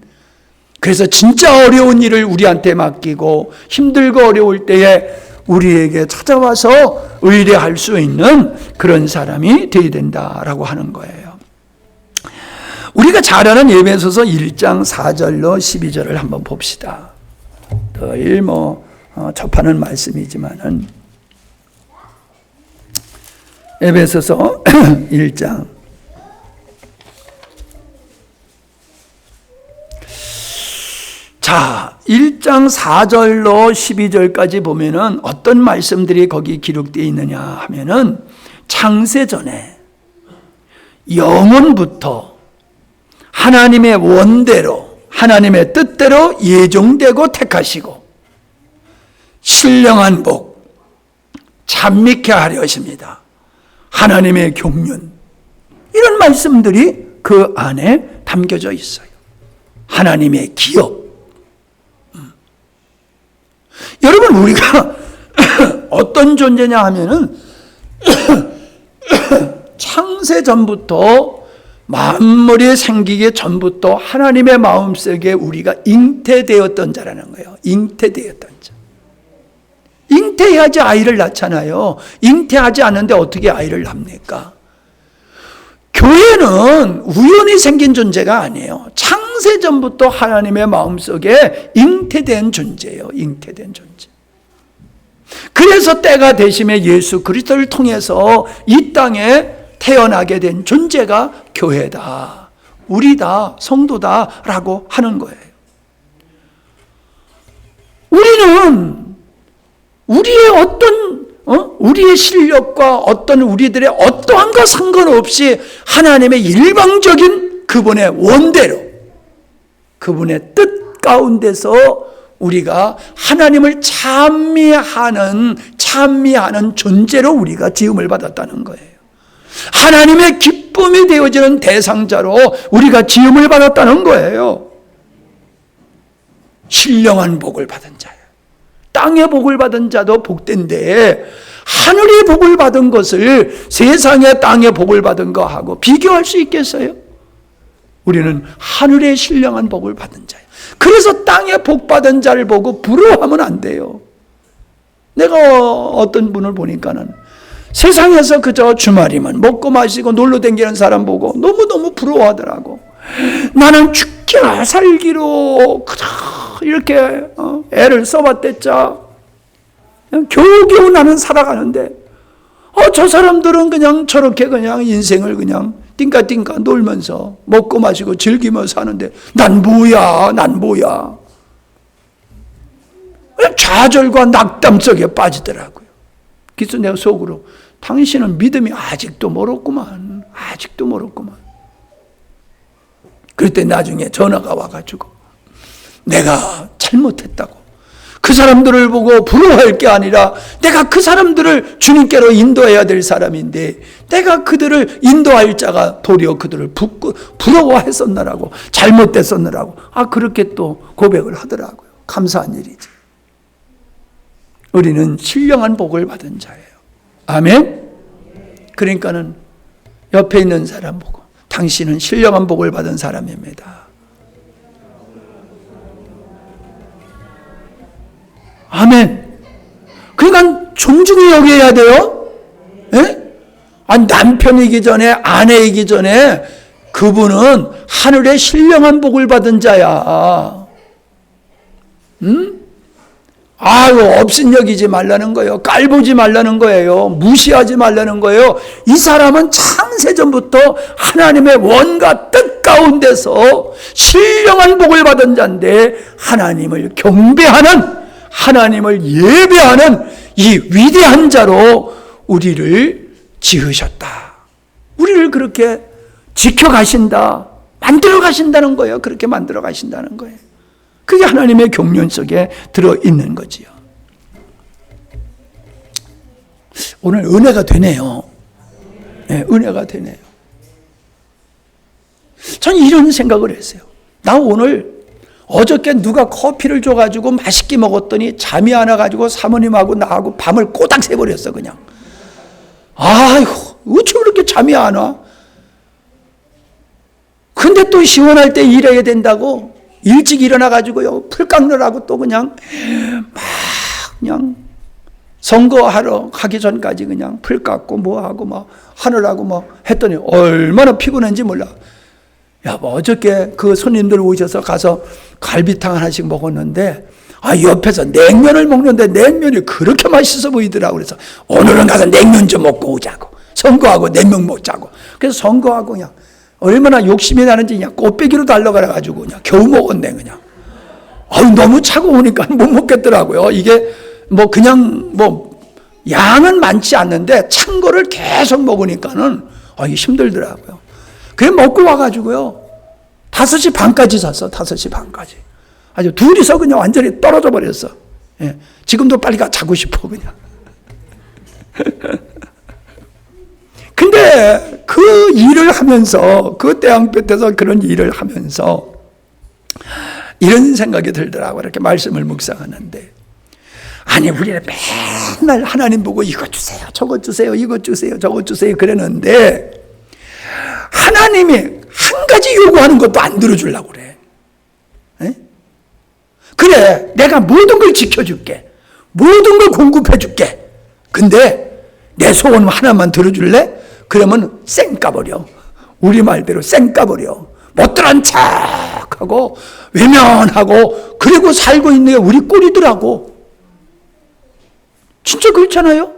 A: 그래서 진짜 어려운 일을 우리한테 맡기고 힘들고 어려울 때에 우리에게 찾아와서 의뢰할 수 있는 그런 사람이 되어야 된다라고 하는 거예요. 우리가 잘 아는 에베소서 1장 4절로 12절을 한번 봅시다. 늘 접하는 말씀이지만은 에베소서 1장 자, 1장 4절로 12절까지 보면은 어떤 말씀들이 거기 기록되어 있느냐 하면은 창세전에 영원부터 하나님의 원대로, 하나님의 뜻대로 예정되고 택하시고 신령한 복, 찬미케 하려 하십니다. 하나님의 경륜, 이런 말씀들이 그 안에 담겨져 있어요. 하나님의 기업. 여러분, 우리가 어떤 존재냐 하면은 창세 전부터, 만물이 생기기 전부터 하나님의 마음속에 우리가 잉태되었던 자라는 거예요. 잉태되었던 자. 잉태해야지 아이를 낳잖아요. 잉태하지 않는데 어떻게 아이를 낳습니까? 교회는 우연히 생긴 존재가 아니에요. 창세 전부터 하나님의 마음속에 잉태된 존재예요. 잉태된 존재. 그래서 때가 되심에 예수 그리스도를 통해서 이 땅에 태어나게 된 존재가 교회다, 우리다, 성도다라고 하는 거예요. 우리는 우리의 우리의 실력과 우리들의 어떠한과 상관없이 하나님의 일방적인 그분의 원대로, 그분의 뜻 가운데서 우리가 하나님을 찬미하는 존재로 우리가 지음을 받았다는 거예요. 하나님의 기쁨이 되어지는 대상자로 우리가 지음을 받았다는 거예요. 신령한 복을 받은 자예요. 땅의 복을 받은 자도 복된데 하늘의 복을 받은 것을 세상의 땅의 복을 받은 것하고 비교할 수 있겠어요? 우리는 하늘의 신령한 복을 받은 자예요. 그래서 땅의 복 받은 자를 보고 부러워하면 안 돼요. 내가 어떤 분을 보니까는 세상에서 그저 주말이면 먹고 마시고 놀러 다니는 사람 보고 너무너무 부러워하더라고. 나는 죽기나 살기로 그저 이렇게 애를 써봤댔자 겨우겨우 나는 살아가는데 저 사람들은 그냥 저렇게 그냥 인생을 그냥 띵까띵까 놀면서 먹고 마시고 즐기면서 사는데 난 뭐야. 좌절과 낙담 속에 빠지더라고요. 그래서 내가 속으로 당신은 믿음이 아직도 멀었구만. 그때 나중에 전화가 와가지고 내가 잘못했다고, 그 사람들을 보고 부러워할 게 아니라 내가 그 사람들을 주님께로 인도해야 될 사람인데 내가 그들을 인도할 자가 도리어 그들을 부러워했었느라고, 잘못됐었느라고 그렇게 또 고백을 하더라고요. 감사한 일이지. 우리는 신령한 복을 받은 자예요. 아멘? 그러니까는 옆에 있는 사람 보고 당신은 신령한 복을 받은 사람입니다. 아멘. 그러니까 존중히 여겨야 돼요. 예? 남편이기 전에, 아내이기 전에 그분은 하늘의 신령한 복을 받은 자야. 없인 여기지 말라는 거예요. 깔보지 말라는 거예요. 무시하지 말라는 거예요. 이 사람은 창세전부터 하나님의 원과 뜻 가운데서 신령한 복을 받은 자인데 하나님을 경배하는, 하나님을 예배하는 이 위대한 자로 우리를 지으셨다. 우리를 그렇게 지켜가신다. 만들어 가신다는 거예요. 그렇게 만들어 가신다는 거예요. 그게 하나님의 경륜 속에 들어있는 거지요. 오늘 은혜가 되네요. 네, 은혜가 되네요. 전 이런 생각을 했어요. 나 오늘 어저께 누가 커피를 줘가지고 맛있게 먹었더니 잠이 안 와가지고 사모님하고 나하고 밤을 꼬박 새버렸어 그냥. 아이고 어쩜 그렇게 잠이 안 와? 근데 또 시원할 때 일해야 된다고 일찍 일어나가지고요 풀 깎느라고 또 그냥 그냥 선거하러 가기 전까지 그냥 풀 깎고 뭐하고 막 하느라고 막 했더니 얼마나 피곤한지 몰라. 어저께 그 손님들 오셔서 가서 갈비탕 하나씩 먹었는데 옆에서 냉면을 먹는데 냉면이 그렇게 맛있어 보이더라고. 그래서 오늘은 가서 냉면 좀 먹고 오자고, 선거하고 냉면 먹자고. 그래서 선거하고 그냥 얼마나 욕심이 나는지 그냥 꽃배기로 달려가가지고 그냥 겨우 먹었네 그냥. 너무 차가우니까 못 먹겠더라고요. 이게 그냥 양은 많지 않는데 찬 거를 계속 먹으니까는 이게 힘들더라고요. 그래 먹고 와가지고요 5시 반까지 잤어. 5시 반까지. 아주 둘이서 그냥 완전히 떨어져 버렸어. 예. 지금도 빨리 자고 싶어 그냥. 근데 그 일을 하면서, 그 태양볕에서 그런 일을 하면서 이런 생각이 들더라고요. 이렇게 말씀을 묵상하는데, 아니 우리는 맨날 하나님 보고 이거 주세요, 저거 주세요, 이거 주세요, 저거 주세요 그러는데 하나님이 한 가지 요구하는 것도 안 들어주려고 그래. 에? 그래, 내가 모든 걸 지켜줄게, 모든 걸 공급해줄게. 근데 내 소원 하나만 들어줄래? 그러면 쌩 까버려. 우리 말대로 쌩 까버려. 못 들은 척하고 외면하고 그리고 살고 있는 게 우리 꼴이더라고. 진짜 그렇잖아요.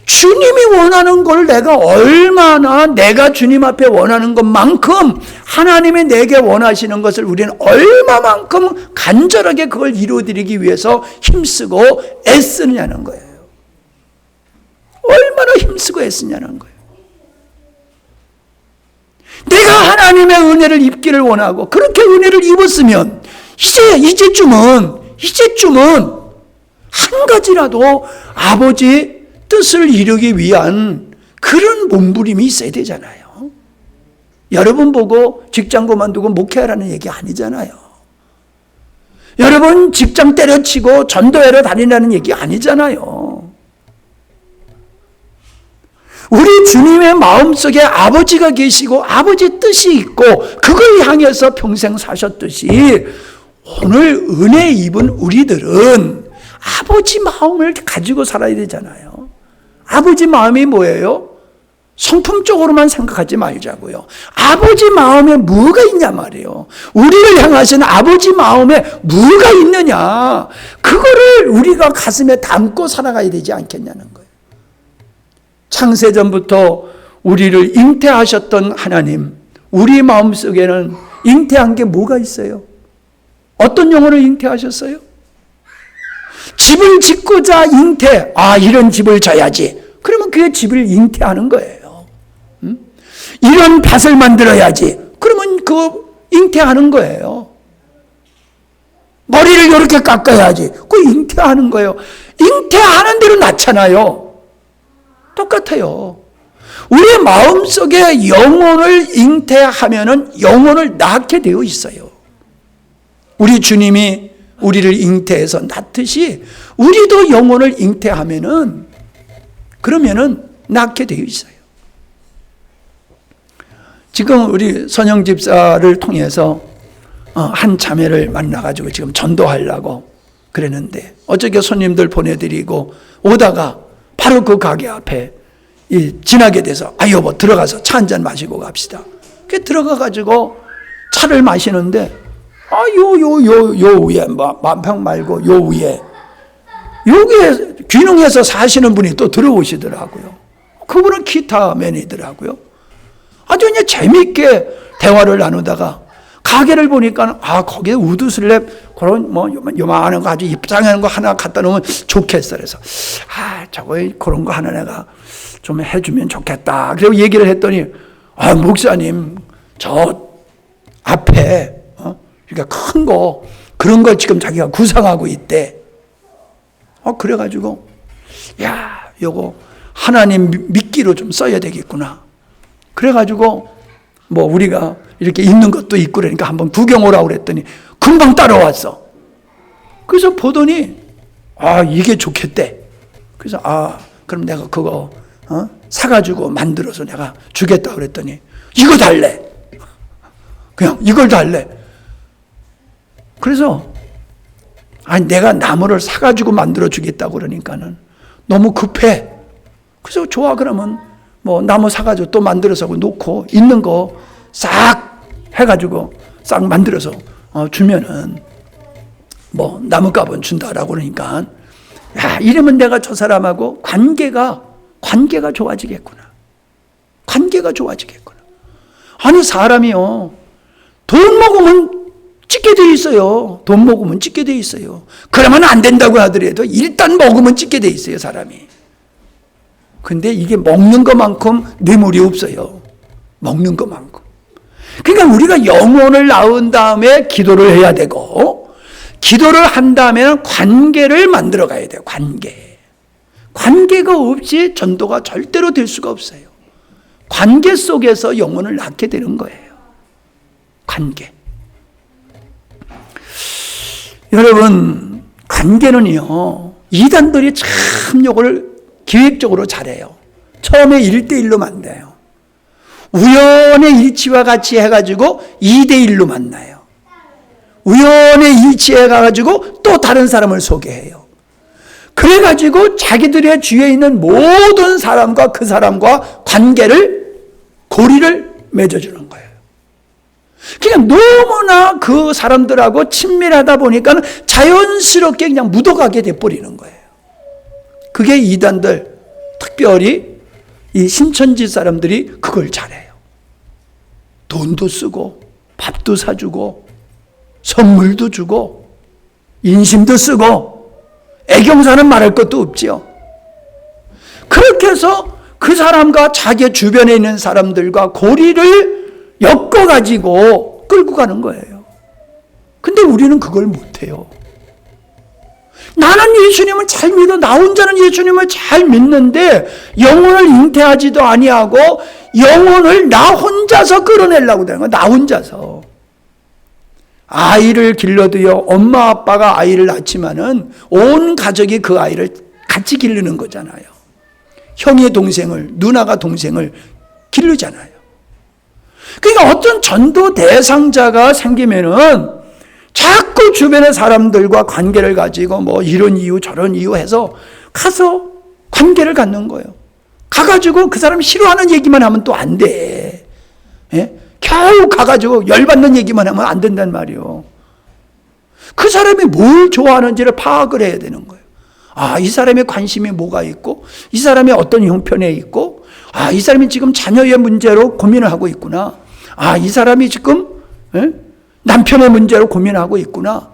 A: 주님이 원하는 걸 내가 얼마나, 내가 주님 앞에 원하는 것만큼 하나님이 내게 원하시는 것을 우리는 얼마만큼 간절하게 그걸 이루어드리기 위해서 힘쓰고 애쓰느냐는 거예요. 얼마나 힘쓰고 애쓰냐는 거예요. 내가 하나님의 은혜를 입기를 원하고 그렇게 은혜를 입었으면 이제쯤은 한 가지라도 아버지 뜻을 이루기 위한 그런 몸부림이 있어야 되잖아요. 여러분 보고 직장 그만두고 목회하라는 얘기 아니잖아요. 여러분 직장 때려치고 전도회로 다니라는 얘기 아니잖아요. 우리 주님의 마음속에 아버지가 계시고 아버지 뜻이 있고 그걸 향해서 평생 사셨듯이 오늘 은혜 입은 우리들은 아버지 마음을 가지고 살아야 되잖아요. 아버지 마음이 뭐예요? 성품적으로만 생각하지 말자고요. 아버지 마음에 뭐가 있냐 말이에요. 우리를 향하신 아버지 마음에 뭐가 있느냐, 그거를 우리가 가슴에 담고 살아가야 되지 않겠냐는 거예요. 창세전부터 우리를 잉태하셨던 하나님, 우리 마음속에는 잉태한 게 뭐가 있어요? 어떤 영혼을 잉태하셨어요? 집을 짓고자 잉태, 이런 집을 져야지. 그러면 그게 집을 잉태하는 거예요. 이런 밭을 만들어야지. 그러면 그거 잉태하는 거예요. 머리를 이렇게 깎아야지. 그거 잉태하는 거예요. 잉태하는 대로 낳잖아요. 똑같아요. 우리 마음속에 영혼을 잉태하면은 영혼을 낳게 되어 있어요. 우리 주님이 우리를 잉태해서 낳듯이 우리도 영혼을 잉태하면은 그러면은 낳게 되어 있어요. 지금 우리 선영 집사를 통해서 한 자매를 만나가지고 지금 전도하려고 그랬는데 어저께 손님들 보내드리고 오다가 바로 그 가게 앞에 지나게 돼서 여보 들어가서 차 한잔 마시고 갑시다. 그 들어가가지고 차를 마시는데 요 위에 만평 말고 요 위에 여기에 귀농해서 사시는 분이 또 들어오시더라고요. 그분은 기타맨이더라고요. 아주 그냥 재미있게 대화를 나누다가 가게를 보니까 거기에 우드슬랩 그런 요만한 거 아주 입장하는 거 하나 갖다 놓으면 좋겠어. 그래서 저거 그런 거 하나 내가 좀 해주면 좋겠다. 그리고 얘기를 했더니 목사님 저 앞에 그러니까 큰 거 그런 걸 지금 자기가 구상하고 있대. 그래가지고 요거 하나님 믿기로 좀 써야 되겠구나. 그래가지고 우리가 이렇게 있는 것도 있고 그러니까 한번 구경 오라고 그랬더니 금방 따라왔어. 그래서 보더니 이게 좋겠대. 그래서 그럼 내가 그거 사가지고 만들어서 내가 주겠다 그랬더니 이거 달래. 그냥 이걸 달래. 그래서 내가 나무를 사가지고 만들어 주겠다고 그러니까는 너무 급해. 그래서 좋아 그러면 나무 사가지고 또 만들어서 놓고 있는 거 싹 해가지고 싹 만들어서 주면은 나무값은 준다라고 그러니까 이러면 내가 저 사람하고 관계가 좋아지겠구나. 관계가 좋아지겠구나. 아니 사람이요 돈 먹으면 찢게 돼 있어요. 돈 먹으면 찢게 돼 있어요. 그러면 안 된다고 하더라도 일단 먹으면 찢게 돼 있어요 사람이. 근데 이게 먹는 것만큼 뇌물이 없어요. 먹는 것만큼. 그러니까 우리가 영혼을 낳은 다음에 기도를 해야 되고 기도를 한다면 관계를 만들어 가야 돼요. 관계가 없이 전도가 절대로 될 수가 없어요. 관계 속에서 영혼을 낳게 되는 거예요. 관계. 여러분, 관계는요, 이단들이 참 요걸 기획적으로 잘해요. 처음에 1대1로 만나요. 우연의 일치와 같이 해가지고 2대1로 만나요. 우연의 일치에 가가지고 또 다른 사람을 소개해요. 그래가지고 자기들의 주위에 있는 모든 사람과 그 사람과 고리를 맺어주는 거예요. 그냥 너무나 그 사람들하고 친밀하다 보니까 자연스럽게 그냥 묻어가게 돼버리는 거예요. 그게 이단들, 특별히 이 신천지 사람들이 그걸 잘해요. 돈도 쓰고 밥도 사주고 선물도 주고 인심도 쓰고 애경사는 말할 것도 없지요. 그렇게 해서 그 사람과 자기 주변에 있는 사람들과 고리를 엮어가지고 끌고 가는 거예요. 근데 우리는 그걸 못해요. 나는 예수님을 잘 믿어. 나 혼자는 예수님을 잘 믿는데 영혼을 잉태하지도 아니하고 영혼을 나 혼자서 끌어내려고 되는 거야. 나 혼자서. 아이를 길러도요, 엄마 아빠가 아이를 낳지만은 온 가족이 그 아이를 같이 기르는 거잖아요. 형이 동생을, 누나가 동생을 기르잖아요. 그러니까 어떤 전도 대상자가 생기면은 자꾸 주변의 사람들과 관계를 가지고 뭐 이런 이유 저런 이유 해서 가서 관계를 갖는 거예요. 가가지고 그 사람이 싫어하는 얘기만 하면 또 안 돼. 예? 겨우 가가지고 열받는 얘기만 하면 안 된단 말이에요. 그 사람이 뭘 좋아하는지를 파악을 해야 되는 거예요. 아, 이 사람의 관심이 뭐가 있고, 이 사람이 어떤 형편에 있고, 아, 이 사람이 지금 자녀의 문제로 고민을 하고 있구나. 아, 이 사람이 지금 남편의 문제로 고민하고 있구나.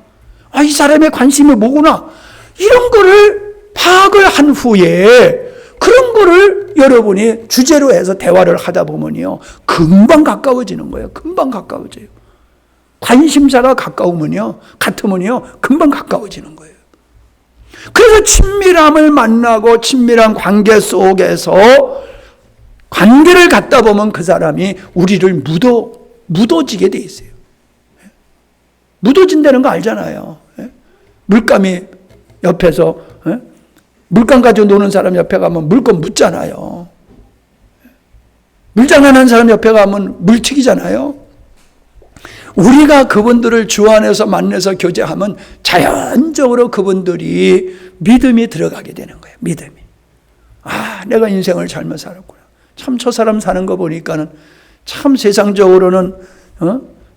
A: 아, 이 사람의 관심이 뭐구나. 이런 거를 파악을 한 후에 그런 거를 여러분이 주제로 해서 대화를 하다 보면요, 금방 가까워지는 거예요. 금방 가까워져요. 관심사가 같으면요, 금방 가까워지는 거예요. 그래서 친밀함을 만나고 친밀한 관계 속에서 관계를 갖다 보면 그 사람이 우리를 묻어지게 돼 있어요. 묻어진다는 거 알잖아요. 물감이 옆에서 물감 가지고 노는 사람 옆에 가면 물감 묻잖아요. 물장난하는 사람 옆에 가면 물 튀기잖아요. 우리가 그분들을 주 안에서 만나서 교제하면 자연적으로 그분들이 믿음이 들어가게 되는 거예요. 믿음이. 아, 내가 인생을 잘못 살았구나. 참 저 사람 사는 거 보니까는 참 세상적으로는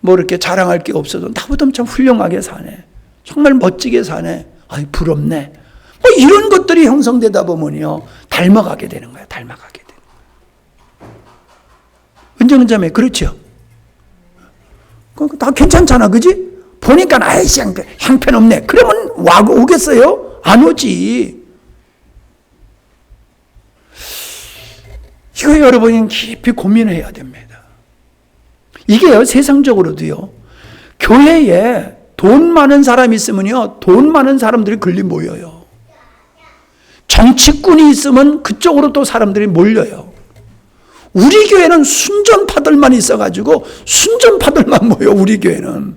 A: 뭐 이렇게 자랑할 게 없어도 나보다 참 훌륭하게 사네. 정말 멋지게 사네. 아이, 부럽네. 뭐 이런 것들이 형성되다 보면요, 닮아가게 되는 거예요. 닮아가게 되는 거예요. 은정자매 그렇죠? 다 괜찮잖아, 그지? 보니까 아이씨 형편없네. 그러면 오겠어요? 안 오지. 이거 여러분이 깊이 고민해야 됩니다. 이게요, 세상적으로도요, 교회에 돈 많은 사람이 있으면요, 돈 많은 사람들이 걸리 모여요. 정치꾼이 있으면 그쪽으로 또 사람들이 몰려요. 우리 교회는 순전파들만 있어가지고 순전파들만 모여. 우리 교회는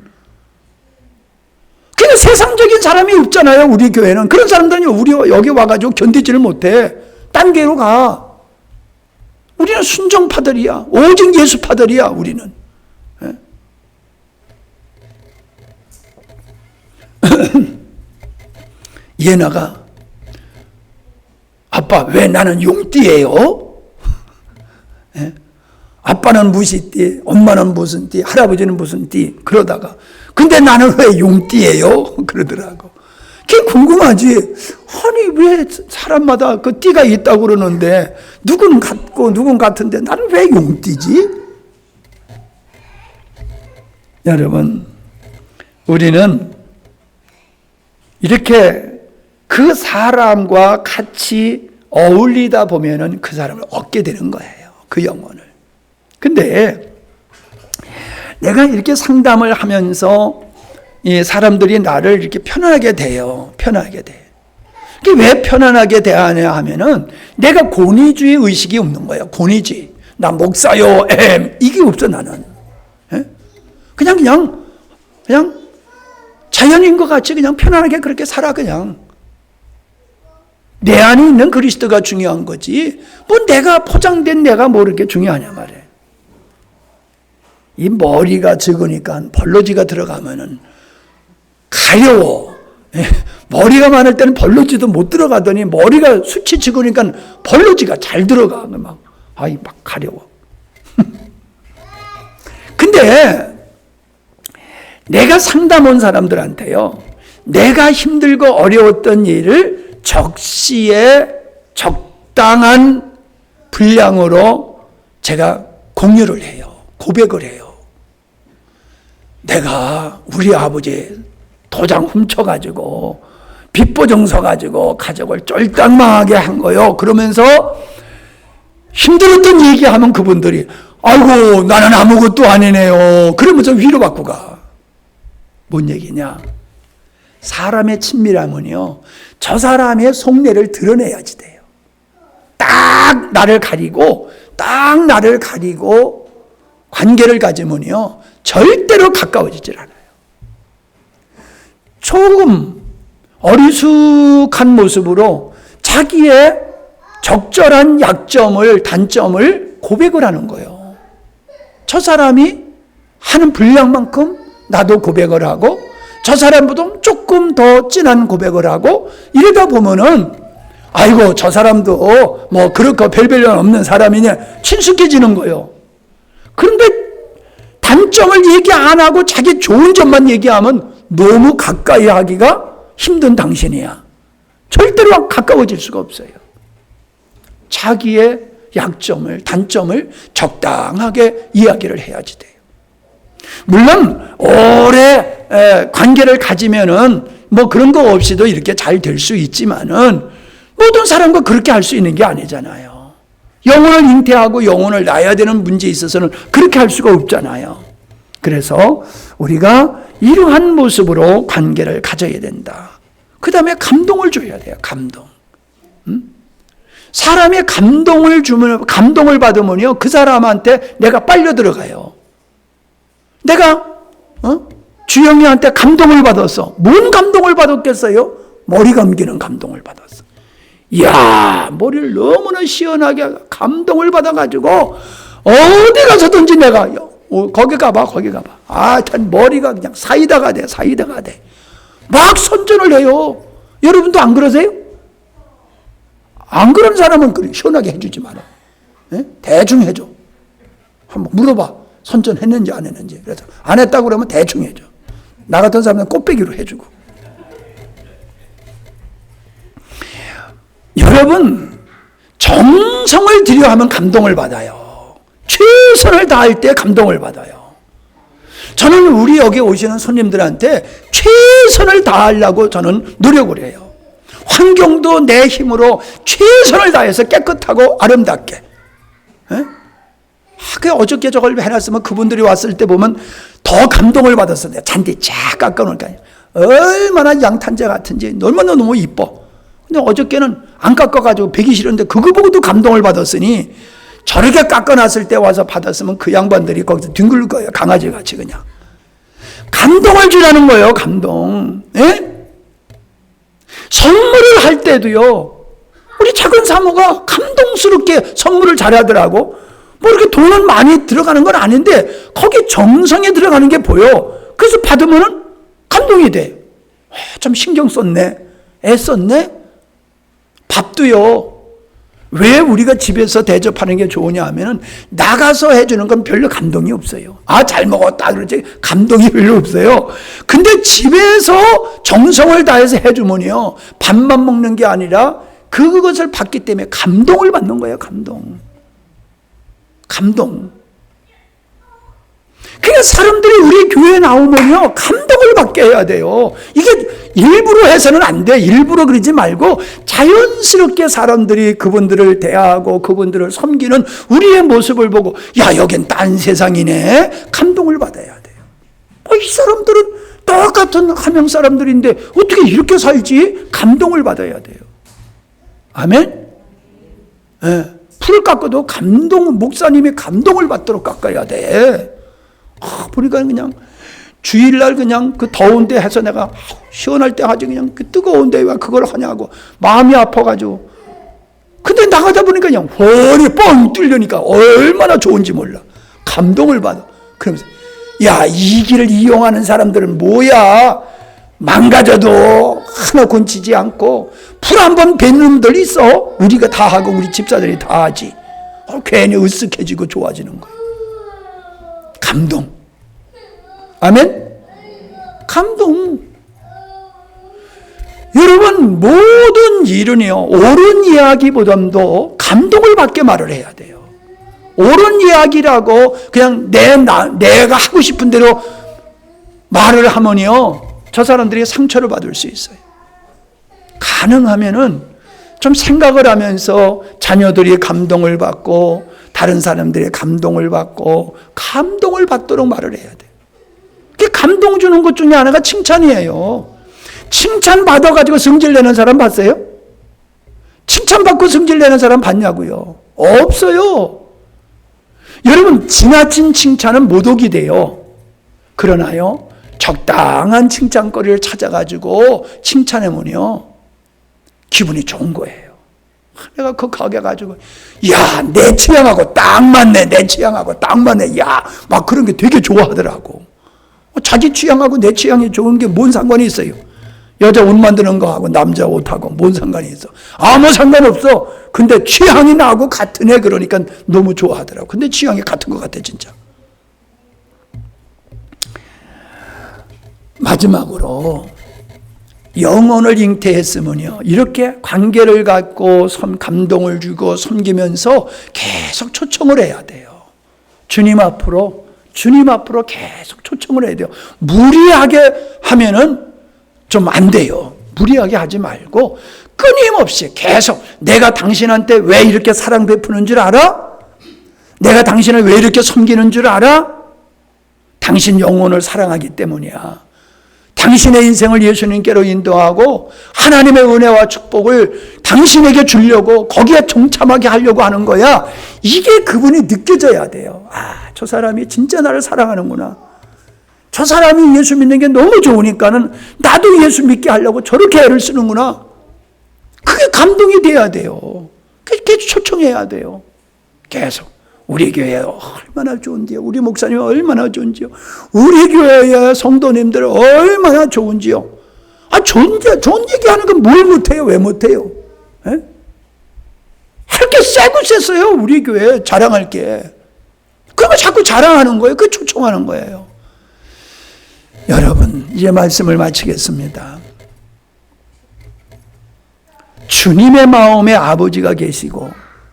A: 그냥 세상적인 사람이 없잖아요. 우리 교회는 그런 사람들은 우리 여기 와가지고 견디지를 못해. 딴 교회로 가. 우리는 순정파들이야. 오직 예수파들이야. 우리는. 예나가 아빠 왜 나는 용띠예요? 아빠는 무슨 띠, 엄마는 무슨 띠, 할아버지는 무슨 띠 그러다가 근데 나는 왜 용띠예요? 그러더라고. 그게 궁금하지. 아니 왜 사람마다 그 띠가 있다고 그러는데 누군 같고 누군 같은데 나는 왜 용띠지? 여러분, 우리는 이렇게 그 사람과 같이 어울리다 보면은 그 사람을 얻게 되는 거예요. 그 영혼을. 근데 내가 이렇게 상담을 하면서 이 사람들이 나를 이렇게 편안하게 대해요. 편안하게 대. 이게 왜 편안하게 대하냐 하면은 내가 권위주의 의식이 없는 거예요. 권위주의. 나 목사요, 이게 없어 나는. 그냥 자연인 것 같이 그냥 편안하게 그렇게 살아 그냥. 내 안에 있는 그리스도가 중요한 거지. 뭐 내가 포장된 내가 뭐 이렇게 중요하냐 말이에요. 이 머리가 적으니까 벌러지가 들어가면은 가려워. 머리가 많을 때는 벌러지도 못 들어가더니 머리가 숱이 적으니까 벌러지가 잘 들어가. 막 가려워. 근데 내가 상담 온 사람들한테요, 내가 힘들고 어려웠던 일을 적시에 적당한 분량으로 제가 공유를 해요. 고백을 해요. 내가 우리 아버지 도장 훔쳐가지고 빚보증서 가지고 가족을 쫄딱망하게 한 거요. 그러면서 힘들었던 얘기하면 그분들이 아이고 나는 아무것도 아니네요. 그러면서 위로받고 가. 뭔 얘기냐? 사람의 친밀함은요, 저 사람의 속내를 드러내야지 돼요. 딱 나를 가리고 관계를 가지면요 절대로 가까워지질 않아요. 조금 어리숙한 모습으로 자기의 적절한 약점을, 단점을 고백을 하는 거예요. 저 사람이 하는 분량만큼 나도 고백을 하고 저 사람보다 조금 더 진한 고백을 하고 이러다 보면은 아이고 저 사람도 뭐 그렇고 별별 없는 사람이냐 친숙해지는 거예요. 그런데 단점을 얘기 안 하고 자기 좋은 점만 얘기하면 너무 가까이 하기가 힘든 당신이야. 절대로 가까워질 수가 없어요. 자기의 약점을, 단점을 적당하게 이야기를 해야지 돼요. 물론 오래 관계를 가지면은 뭐 그런 거 없이도 이렇게 잘 될 수 있지만은 모든 사람과 그렇게 할 수 있는 게 아니잖아요. 영혼을 잉태하고 영혼을 낳아야 되는 문제에 있어서는 그렇게 할 수가 없잖아요. 그래서 우리가 이러한 모습으로 관계를 가져야 된다. 그 다음에 감동을 줘야 돼요. 감동. 사람의 감동을 받으면요 그 사람한테 내가 빨려 들어가요. 내가 주영이한테 감동을 받았어. 뭔 감동을 받았겠어요? 머리 감기는 감동을 받았어. 이야, 머리를 너무나 시원하게 감동을 받아가지고 어디 가서든지 내가 거기 가봐. 하여튼 머리가 그냥 사이다가 돼. 막 선전을 해요. 여러분도 안 그러세요? 안 그런 사람은 그래 시원하게 해주지 마라. 대충 해줘. 한번 물어봐. 선전했는지 안 했는지. 그래서 안 했다고 그러면 대충 해줘. 나 같은 사람은 꽃배기로 해주고. 여러분, 정성을 들여 하면 감동을 받아요. 최선을 다할 때 감동을 받아요. 저는 우리 여기 오시는 손님들한테 최선을 다하려고 저는 노력을 해요. 환경도 내 힘으로 최선을 다해서 깨끗하고 아름답게. 어저께 저걸 해놨으면 그분들이 왔을 때 보면 더 감동을 받았어. 내가 잔디 쫙 깎아놓으니까 얼마나 양탄자 같은지 얼마나 너무 이뻐. 근데 어저께는 안 깎아가지고 배기 싫은데 그거 보고도 감동을 받았으니 저렇게 깎아놨을 때 와서 받았으면 그 양반들이 거기서 뒹굴 거예요. 강아지같이 그냥. 감동을 주라는 거예요. 감동. 선물을 할 때도요. 우리 작은 사모가 감동스럽게 선물을 잘하더라고. 뭐 이렇게 돈은 많이 들어가는 건 아닌데 거기 정성이 들어가는 게 보여. 그래서 받으면은 감동이 돼. 좀 신경 썼네. 애썼네. 밥도요. 왜 우리가 집에서 대접하는 게 좋으냐 하면은 나가서 해주는 건 별로 감동이 없어요. 잘 먹었다 그러지 감동이 별로 없어요. 근데 집에서 정성을 다해서 해주면요 밥만 먹는 게 아니라 그것을 받기 때문에 감동을 받는 거예요. 감동. 그러니까 사람들이 우리 교회에 나오면요 감동을 받게 해야 돼요. 이게 일부러 해서는 안 돼. 일부러 그러지 말고 자연스럽게 사람들이 그분들을 대하고 그분들을 섬기는 우리의 모습을 보고 여긴 딴 세상이네 감동을 받아야 돼요. 이 사람들은 똑같은 함양 사람들인데 어떻게 이렇게 살지? 감동을 받아야 돼요. 아멘? 예, 풀을 깎아도 목사님이 감동을 받도록 깎아야 돼. 보니까 그냥 주일날 그냥 그 더운데 해서 내가 시원할 때 하지 그냥 그 뜨거운데 왜 그걸 하냐고 마음이 아파가지고. 근데 나가다 보니까 그냥 훤히 뻥 뚫려니까 얼마나 좋은지 몰라. 감동을 받아. 그러면서 야, 이 길을 이용하는 사람들은 뭐야? 망가져도 하나 곤치지 않고 풀 한 번 뱉는 놈들 있어? 우리가 다 하고 우리 집사들이 다 하지. 괜히 으쓱해지고 좋아지는 거예요. 감동. 아멘? 감동. 여러분, 모든 일은요, 옳은 이야기보다도 감동을 받게 말을 해야 돼요. 옳은 이야기라고 그냥 내가 하고 싶은 대로 말을 하면요, 저 사람들이 상처를 받을 수 있어요. 가능하면은 좀 생각을 하면서 자녀들이 감동을 받고 다른 사람들의 감동을 받고 감동을 받도록 말을 해야 돼요. 감동 주는 것 중에 하나가 칭찬이에요. 칭찬 받아가지고 성질내는 사람 봤어요? 칭찬받고 성질내는 사람 봤냐고요? 없어요. 여러분, 지나친 칭찬은 모독이 돼요. 그러나요, 적당한 칭찬거리를 찾아가지고 칭찬해보면요, 기분이 좋은 거예요. 내가 그 가게 가지고, 야, 내 취향하고 딱 맞네, 내 취향하고 딱 맞네, 야, 막 그런 게 되게 좋아하더라고. 자기 취향하고 내 취향이 좋은 게 뭔 상관이 있어요? 여자 옷 만드는 거하고 남자 옷하고 뭔 상관이 있어? 아무 상관없어. 근데 취향이 나하고 같은 애 그러니까 너무 좋아하더라고. 근데 취향이 같은 것 같아 진짜. 마지막으로 영혼을 잉태했으면요, 이렇게 관계를 갖고 감동을 주고 섬기면서 계속 초청을 해야 돼요. 주님 앞으로 계속 초청을 해야 돼요. 무리하게 하면은 좀 안 돼요. 무리하게 하지 말고 끊임없이 계속, 내가 당신한테 왜 이렇게 사랑 베푸는 줄 알아? 내가 당신을 왜 이렇게 섬기는 줄 알아? 당신 영혼을 사랑하기 때문이야. 당신의 인생을 예수님께로 인도하고 하나님의 은혜와 축복을 당신에게 주려고 거기에 동참하게 하려고 하는 거야. 이게 그분이 느껴져야 돼요. 아, 저 사람이 진짜 나를 사랑하는구나. 저 사람이 예수 믿는 게 너무 좋으니까는 나도 예수 믿게 하려고 저렇게 애를 쓰는구나. 그게 감동이 돼야 돼요. 계속 초청해야 돼요. 계속. 우리 교회 얼마나 좋은지요. 우리 목사님 얼마나 좋은지요. 우리 교회의 성도님들 얼마나 좋은지요. 아, 좋은 얘기하는 건 뭘 못해요? 왜 못해요? 할 게 세고 셌어요. 우리 교회 자랑할 게. 그거 자꾸 자랑하는 거예요. 그 초청하는 거예요. 여러분, 이제 말씀을 마치겠습니다. 주님의 마음에 아버지가 계시고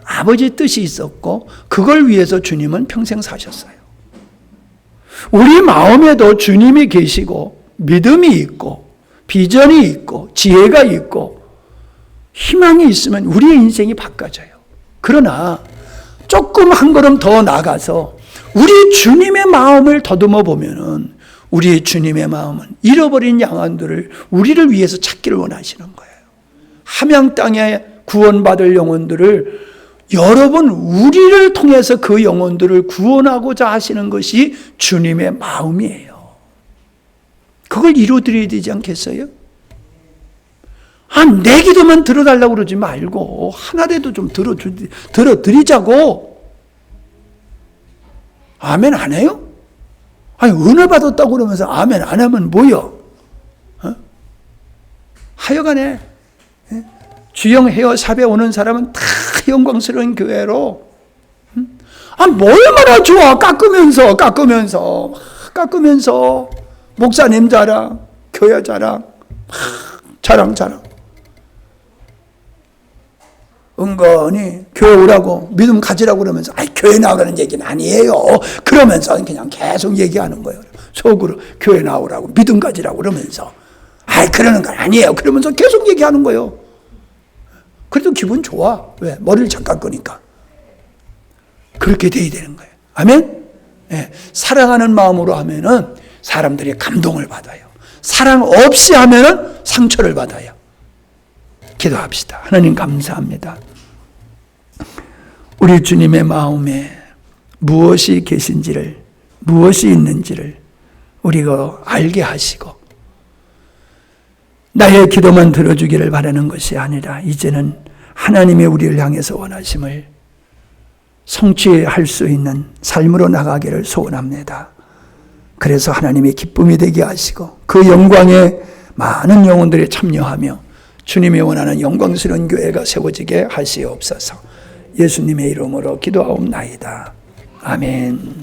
A: 아버지 뜻이 있었고 그걸 위해서 주님은 평생 사셨어요. 우리 마음에도 주님이 계시고 믿음이 있고 비전이 있고 지혜가 있고 희망이 있으면 우리의 인생이 바꿔져요. 그러나 조금 한 걸음 더 나가서 우리 주님의 마음을 더듬어 보면은 우리 주님의 마음은 잃어버린 양원들을 우리를 위해서 찾기를 원하시는 거예요. 함양 땅에 구원받을 영혼들을 여러분, 우리를 통해서 그 영혼들을 구원하고자 하시는 것이 주님의 마음이에요. 그걸 이루어드려야 되지 않겠어요? 내 기도만 들어달라고 그러지 말고 하나라도 좀 들어드리자고. 아멘 안 해요? 은혜 받았다고 그러면서 아멘 안 하면 뭐요? 하여간에 주영 헤어샵에 오는 사람은 다 영광스러운 교회로 뭐 얼마나 좋아. 깎으면서 목사님 자랑, 교회 자랑, 자랑 은근히 교회 오라고 믿음 가지라고 그러면서 교회 나오라는 얘기는 아니에요. 그러면서 그냥 계속 얘기하는 거예요. 속으로 교회 나오라고 믿음 가지라고 그러면서 그러는 건 아니에요. 그러면서 계속 얘기하는 거예요. 그래도 기분 좋아. 왜? 머리를 잠깐 끄니까. 그렇게 돼야 되는 거예요. 아멘? 네. 사랑하는 마음으로 하면은 사람들이 감동을 받아요. 사랑 없이 하면은 상처를 받아요. 기도합시다. 하나님 감사합니다. 우리 주님의 마음에 무엇이 계신지를, 무엇이 있는지를 우리가 알게 하시고 나의 기도만 들어주기를 바라는 것이 아니라 이제는 하나님이 우리를 향해서 원하심을 성취할 수 있는 삶으로 나가기를 소원합니다. 그래서 하나님의 기쁨이 되게 하시고 그 영광에 많은 영혼들이 참여하며 주님이 원하는 영광스러운 교회가 세워지게 하시옵소서. 예수님의 이름으로 기도하옵나이다. 아멘.